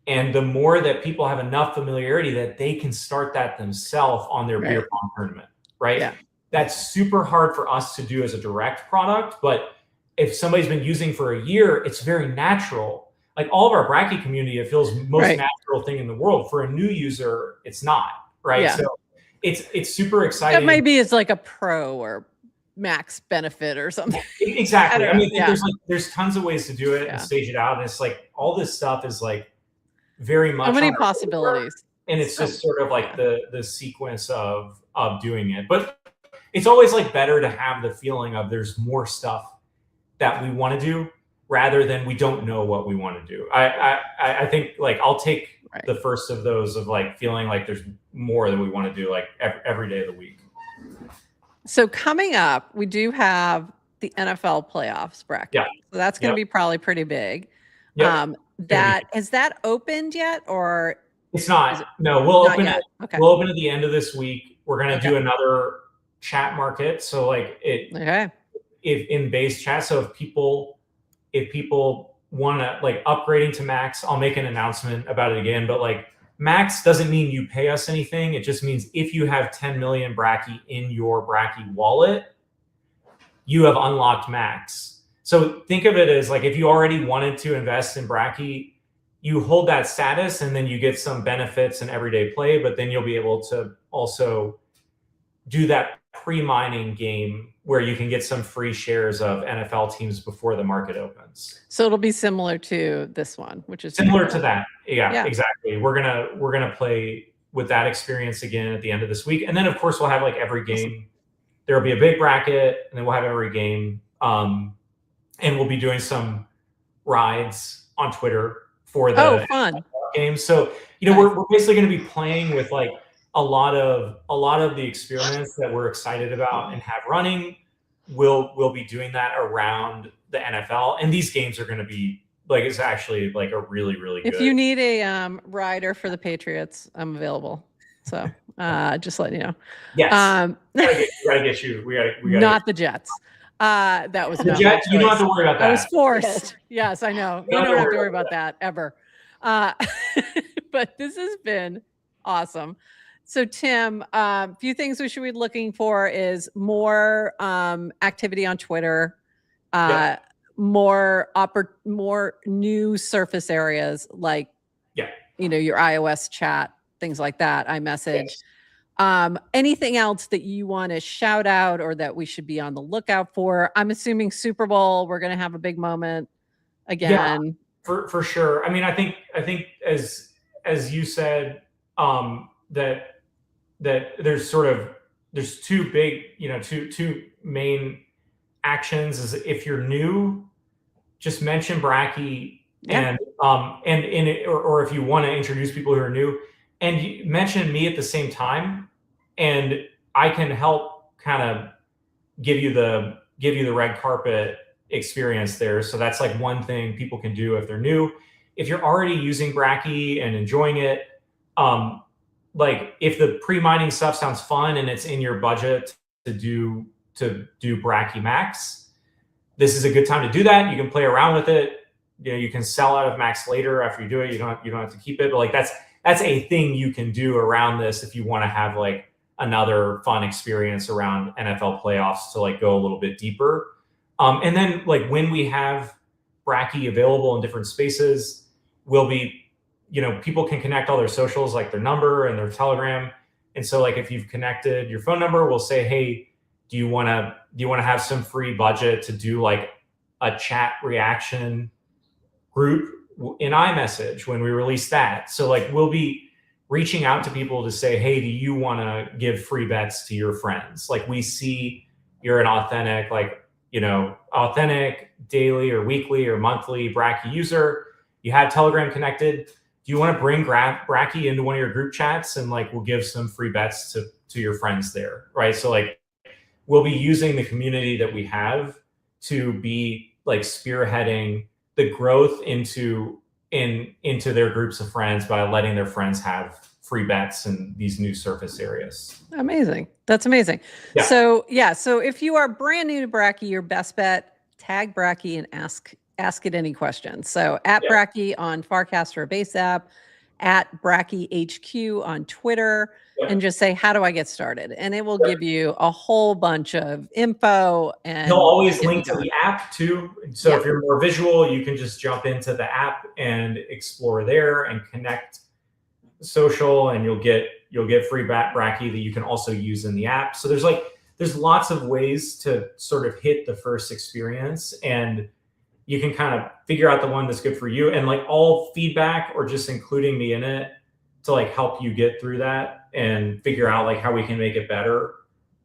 and the more that people have enough familiarity that they can start that themselves on their beer pong tournament, right? Yeah. That's super hard for us to do as a direct product, but if somebody's been using for a year, it's very natural. Like all of our Bracky community, it feels most natural thing in the world. For a new user, it's not, right? Yeah. So it's super exciting. That maybe is like a pro or max benefit or something. Exactly. I mean, yeah. there's tons of ways to do it and stage it out. And it's like all this stuff is like very much so many possibilities. And it's just sort of like the sequence of doing it. But it's always like better to have the feeling of there's more stuff that we want to do rather than we don't know what we want to do. I think like I'll take the first of those of like feeling like there's more that we want to do like every day of the week. So coming up, we do have the NFL playoffs bracket. Yeah. So that's going to be probably pretty big. Yep. Has that opened yet or? It's not. No, we'll open it. Okay. We'll open at the end of this week. We're going to do another chat market. So like if in base chat. So if people want to like upgrading to max, I'll make an announcement about it again. But like max doesn't mean you pay us anything. It just means if you have 10 million Bracky in your Bracky wallet, you have unlocked max. So think of it as like if you already wanted to invest in Bracky, you hold that status and then you get some benefits in everyday play, but then you'll be able to also do that pre-mining game where you can get some free shares of NFL teams before the market opens. So it'll be similar to this one, which is similar to that. Yeah, exactly. We're gonna play with that experience again at the end of this week. And then of course we'll have like every game. There'll be a big bracket and then we'll have every game. And we'll be doing some rides on Twitter for the fun games. So, we're basically going to be playing with like a lot of the experiments that we're excited about and have running. We'll be doing that around the NFL, and these games are going to be like, it's actually like a really, really good. If you need a rider for the Patriots, I'm available. So just letting you know. Yes. We gotta get you. We gotta not the Jets. That was the Jets. You don't have to worry about that. I was forced. Yes, I know. You don't have to worry about that ever. But this has been awesome. So Tim, a few things we should be looking for is more activity on Twitter, more new surface areas like your iOS chat, things like that, iMessage. Yes. Anything else that you want to shout out or that we should be on the lookout for? I'm assuming Super Bowl, we're going to have a big moment again. Yeah, for sure. I mean, I think as you said, that there's two big, two main actions is if you're new, just mention Bracky or if you want to introduce people who are new, and you mention me at the same time, and I can help kind of give you the red carpet experience there. So that's like one thing people can do if they're new. If you're already using Bracky and enjoying it, like if the pre-mining stuff sounds fun and it's in your budget to do Bracky Max, this is a good time to do that. You can play around with it. You can sell out of Max later after you do it. You don't have to keep it, but like that's a thing you can do around this if you want to have like another fun experience around NFL playoffs to like go a little bit deeper. And then like when we have Bracky available in different spaces, we'll be, people can connect all their socials, like their number and their Telegram. And so like if you've connected your phone number, we'll say, hey, do you want to have some free budget to do like a chat reaction group in iMessage when we release that? So like we'll be reaching out to people to say, hey, do you want to give free bets to your friends? Like we see you're an authentic, authentic daily or weekly or monthly Bracky user. You have Telegram connected. Do you want to bring Bracky into one of your group chats? And like, we'll give some free bets to your friends there, right? So like, we'll be using the community that we have to be like spearheading the growth into their groups of friends by letting their friends have free bets in these new surface areas. Amazing. That's amazing. Yeah. So if you are brand new to Bracky, your best bet, tag Bracky and ask it any questions. So at Bracky on Farcaster or Base App, at Bracky HQ on Twitter, and just say, how do I get started? And it will give you a whole bunch of info. And he'll always link to the app too. So if you're more visual, you can just jump into the app and explore there and connect social, and you'll get free Bracky that you can also use in the app. So there's lots of ways to sort of hit the first experience, and you can kind of figure out the one that's good for you, and like all feedback or just including me in it to like help you get through that and figure out like how we can make it better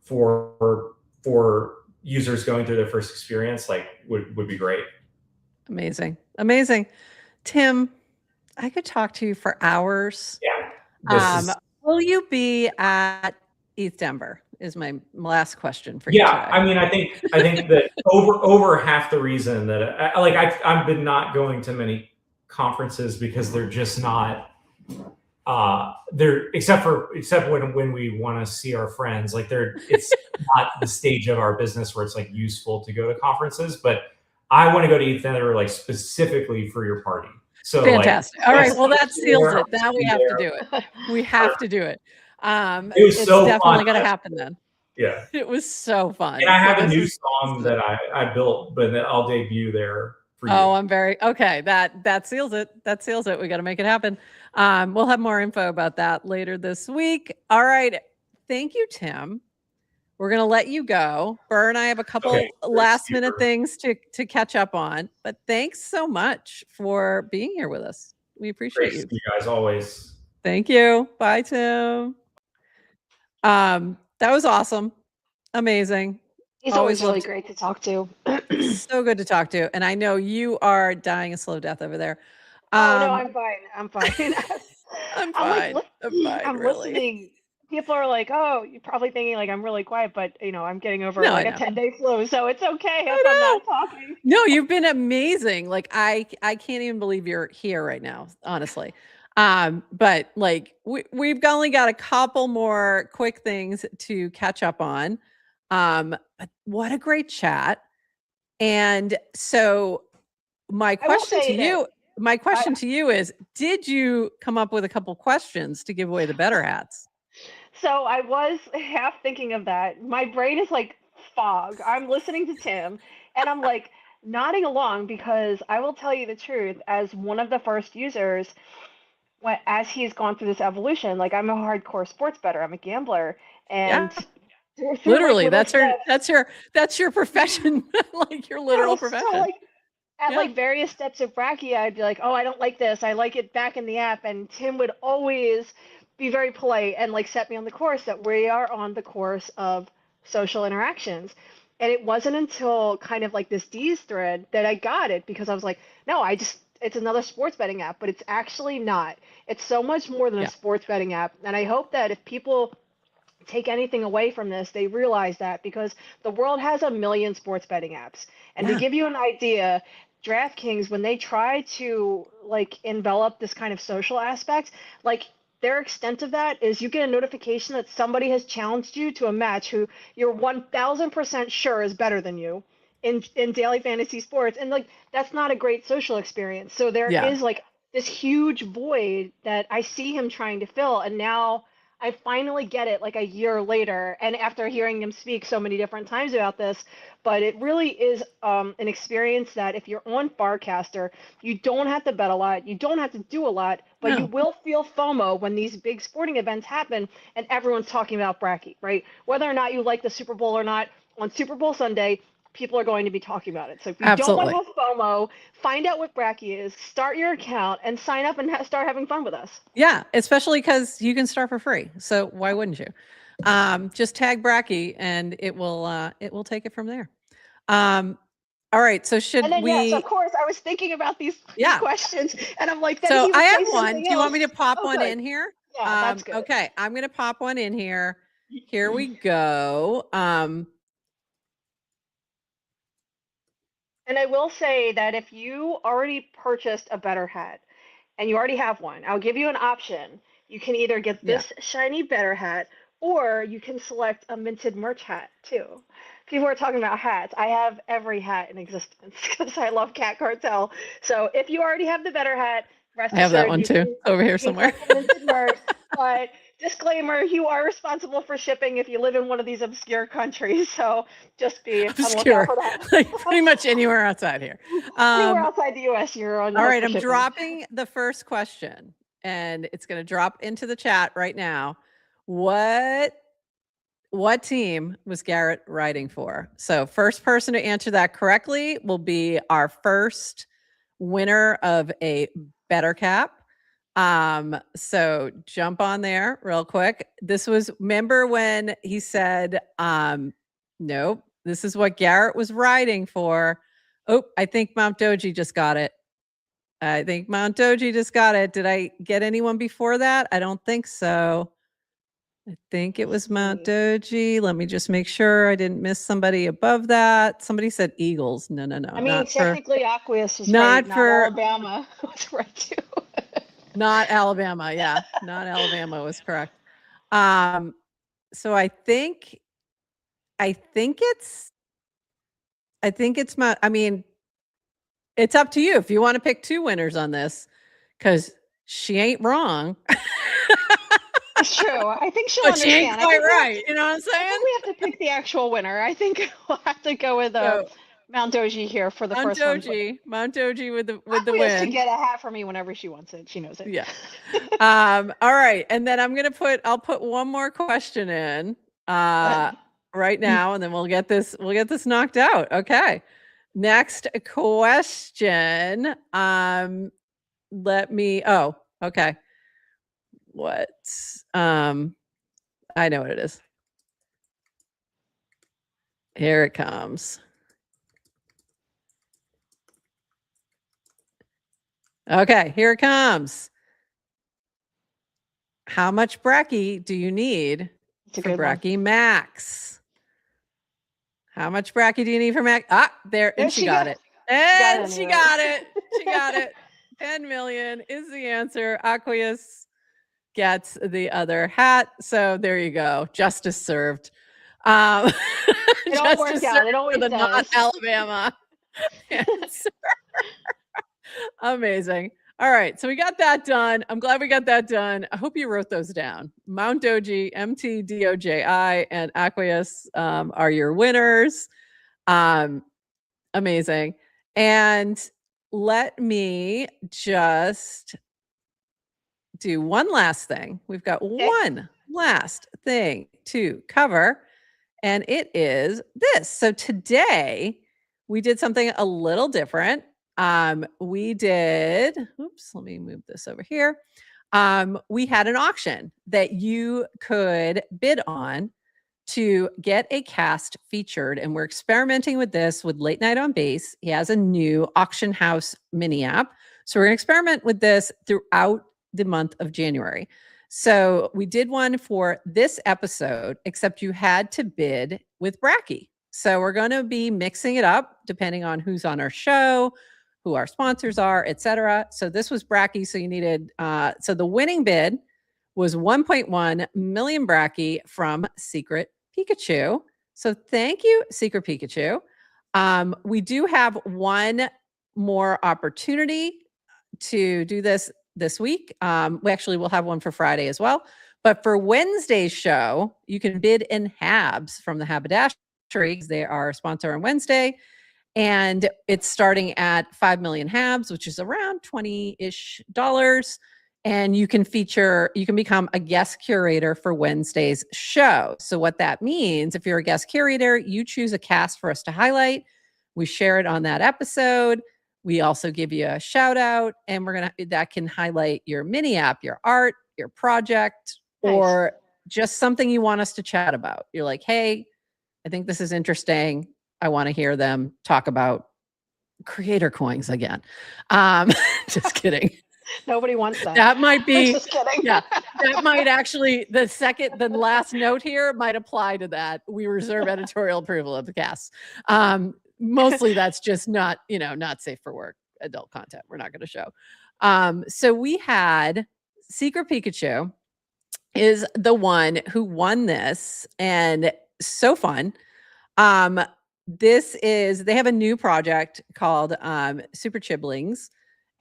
for users going through their first experience, like would be great. Amazing. Tim, I could talk to you for hours. Yeah. Will you be at ETH Denver is my last question for you today. I mean, I think that over half the reason that I've been not going to many conferences because they're just not except when we want to see our friends, like it's not the stage of our business where it's like useful to go to conferences. But I want to go to ETH Denver like specifically for your party. So fantastic. All right. Well, that seals it. Now we have to do it. We have to do it. It's so definitely going to happen then. Yeah. It was so fun. And I have a new song that I built, but I'll debut there for you. Oh, I'm very okay. That seals it. That seals it. We got to make it happen. We'll have more info about that later this week. All right. Thank you, Tim. We're going to let you go. Burr and I have a couple last minute things to catch up on, but thanks so much for being here with us. We appreciate you. You guys always. Thank you. Bye, Tim. That was awesome. Amazing. He's always really great to talk to. So good to talk to. And I know you are dying a slow death over there. Oh, no, I'm fine. I'm fine. I'm fine. I'm really listening. People are like, oh, you're probably thinking like I'm really quiet, but I'm getting over a 10-day flu, so it's okay if I'm not talking. No, you've been amazing. Like I can't even believe you're here right now, honestly. But like we've only got a couple more quick things to catch up on. But what a great chat. And so my question to you is, did you come up with a couple questions to give away the better hats? So I was half thinking of that. My brain is like fog. I'm listening to Tim and I'm like nodding along because I will tell you the truth, as one of the first users, as he's gone through this evolution, like I'm a hardcore sports bettor, I'm a gambler, and literally that's your profession, like your literal profession. So at various steps of Bracky, I'd be like, oh, I don't like this, I like it back in the app, and Tim would always be very polite and like set me on the course that we are on the course of social interactions. And it wasn't until kind of like this D's thread that I got it, because I was like, no, it's another sports betting app, but it's actually not. It's so much more than a sports betting app. And I hope that if people take anything away from this, they realize that, because the world has a million sports betting apps. And to give you an idea, DraftKings, when they try to like envelop this kind of social aspect, like their extent of that is you get a notification that somebody has challenged you to a match who you're 1000% sure is better than you in daily fantasy sports. And like, that's not a great social experience. So there is like this huge void that I see him trying to fill. And now I finally get it like a year later, and after hearing him speak so many different times about this. But it really is an experience that if you're on Farcaster, you don't have to bet a lot, you don't have to do a lot, but you will feel FOMO when these big sporting events happen and everyone's talking about Bracky, right? Whether or not you like the Super Bowl or not, on Super Bowl Sunday, people are going to be talking about it. So if you don't want to have FOMO, find out what Bracky is, start your account, and sign up and start having fun with us. Yeah, especially because you can start for free. So why wouldn't you? Just tag Bracky and it will take it from there. All right. So should we? Yes, of course. I was thinking about these questions, and I'm like, so I have one. Do you want me to pop one in here? Yeah, that's good. Okay, I'm going to pop one in here. Here we go. And I will say that if you already purchased a better hat and you already have one, I'll give you an option. You can either get Yeah. this shiny better hat or you can select a minted merch hat too. People are talking about hats. I have every hat in existence because I love Cat Cartel. So if you already have the better hat, rest I have that assured one too, over here you can somewhere. get the minted merch. But disclaimer, you are responsible for shipping if you live in one of these obscure countries. So just be on the lookout Obscure, for that. like pretty much anywhere outside here. Anywhere outside the US, you're on the All hook right, for I'm shipping. dropping the first question, and it's going to drop into the chat right now. What team was Garrett writing for? So first person to answer that correctly will be our first winner of a better cap. So jump on there real quick. This was, remember when he said, nope, this is what Garrett was writing for. Oh, I think Mount Doji just got it. Did I get anyone before that? I don't think so. I think it was Mount Doji. Let me just make sure I didn't miss somebody above that. Somebody said Eagles. No. I mean, technically, Aqueous was not right, for Alabama was right too. Not Alabama. Yeah, not Alabama was correct. So I think it's I mean, it's up to you if you want to pick two winners on this, because she ain't wrong. It's true. I think she'll But she ain't understand. quite right. You know what I'm I saying? think we have to pick the actual winner. I think we'll have to go with Mount Doji here for the first one. Mount Doji with the Aqueous win. can get a hat for me whenever she wants it. She knows it. Yeah. All right, and then I'll put one more question in right now, and then we'll get this knocked out. Okay. Next question. Okay. What? I know what it is. Here it comes. Okay, here it comes. How much Bracky do you need for Bracky Max? How much Bracky do you need for Max? There, and she got it. And she got it. She got it. 10 million is the answer. Aqueous gets the other hat. So there you go. Justice served. It all works out. It always does. Not Alabama answer. Amazing. All right. So we got that done. I'm glad we got that done. I hope you wrote those down. Mount Doji, MTDOJI, and Aqueous are your winners. Amazing. And let me just do one last thing. We've got one last thing to cover, and it is this. So today we did something a little different. We did, oops, let me move this over here. We had an auction that you could bid on to get a cast featured, and we're experimenting with this with Late Night on Base. He has a new auction house mini app. So we're going to experiment with this throughout the month of January. So we did one for this episode, except you had to bid with Bracky. So we're going to be mixing it up depending on who's on our show, who our sponsors are, etc. So this was Bracky. So you needed, so the winning bid was 1.1 million Bracky from Secret Pikachu. So thank you, Secret Pikachu. We do have one more opportunity to do this week. We actually will have one for Friday as well. But for Wednesday's show, you can bid in Habs from the Haberdashery because they are a sponsor on Wednesday. And it's starting at 5 million Habs, which is around $20-ish. And you can become a guest curator for Wednesday's show. So what that means, if you're a guest curator, you choose a cast for us to highlight. We share it on that episode. We also give you a shout out, and that can highlight your mini app, your art, your project, or just something you want us to chat about. You're like, hey, I think this is interesting. I want to hear them talk about creator coins again. Just kidding. Nobody wants that. That might be, just kidding. Yeah, that might actually, the last note here might apply to that. We reserve editorial approval of the cast. mostly that's just not, not safe for work adult content. We're not going to show. So we had Secret Pikachu is the one who won this, and so fun. They have a new project called Super Chiblings,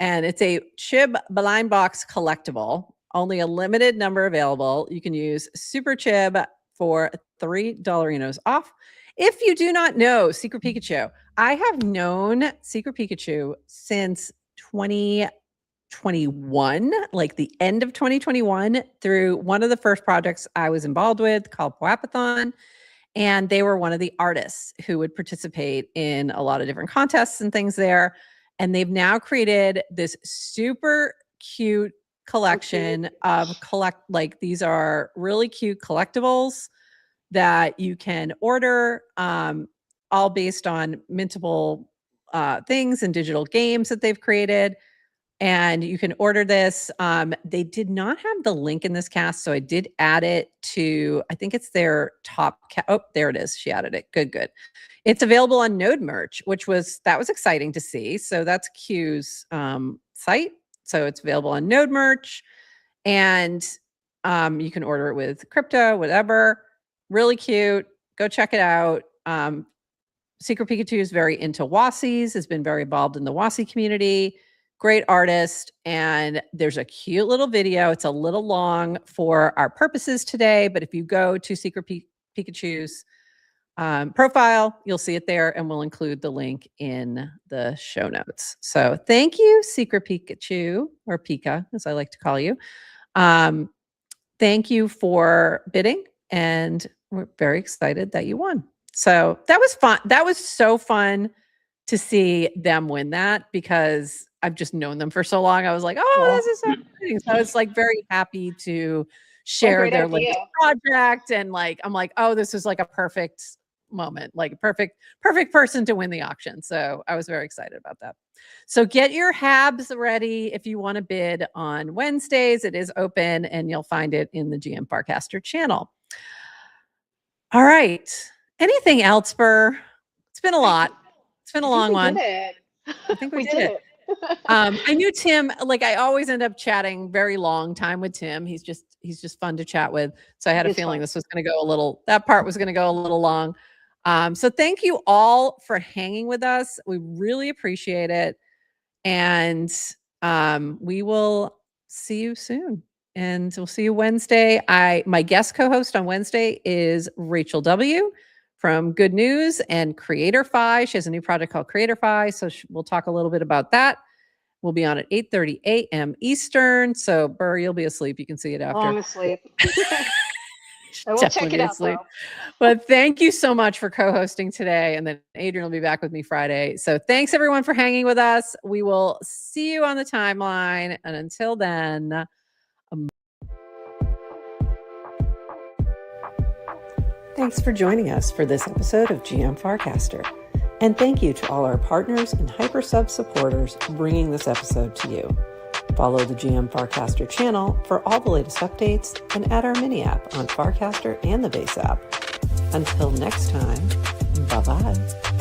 and it's a Chib blind box collectible. Only a limited number available. You can use Super Chib for $3 off. If you do not know Secret Pikachu, I have known Secret Pikachu since 2021, like the end of 2021, through one of the first projects I was involved with called Poapathon. And they were one of the artists who would participate in a lot of different contests and things there. And they've now created this super cute collection of these are really cute collectibles that you can order, all based on mintable things and digital games that they've created. And you can order this. They did not have the link in this cast, so I did add it to, I think it's their top. Oh, there it is. She added it. Good. It's available on Node Merch, that was exciting to see. So that's Q's site. So it's available on Node Merch, and you can order it with crypto, whatever. Really cute. Go check it out. Secret Pikachu is very into Wassies, has been very involved in the Wassie community. Great artist, and there's a cute little video. It's a little long for our purposes today, but if you go to Secret Pikachu's profile, you'll see it there, and we'll include the link in the show notes. So thank you, Secret Pikachu, or Pika, as I like to call you. Thank you for bidding, and we're very excited that you won. So that was fun. That was so fun to see them win that, because I've just known them for so long. I was like, oh, this is so exciting. So I was like very happy to share their latest project. And I'm like, oh, this is like a perfect moment, like a perfect person to win the auction. So I was very excited about that. So get your habs ready if you want to bid on Wednesdays. It is open, and you'll find it in the GM Farcaster channel. All right. Anything else, Burr? It's been a lot. It's been a long one. I think we did it. I knew Tim, I always end up chatting very long time with Tim. He's just fun to chat with. So I had a feeling this was going to go that part was going to go a little long. So thank you all for hanging with us. We really appreciate it. And we will see you soon. And we'll see you Wednesday. My guest co-host on Wednesday is Rachel W. from Good News and CreatorFi. She has a new project called CreatorFi, so we'll talk a little bit about that. We'll be on at 8:30 a.m. Eastern. So, Burr, you'll be asleep. You can see it after. I'm asleep. I will check it out, though. But thank you so much for co-hosting today. And then Adrian will be back with me Friday. So thanks, everyone, for hanging with us. We will see you on the timeline. And until then... Thanks for joining us for this episode of GM Farcaster. And thank you to all our partners and HyperSub supporters bringing this episode to you. Follow the GM Farcaster channel for all the latest updates, and add our mini app on Farcaster and the Base app. Until next time, bye-bye.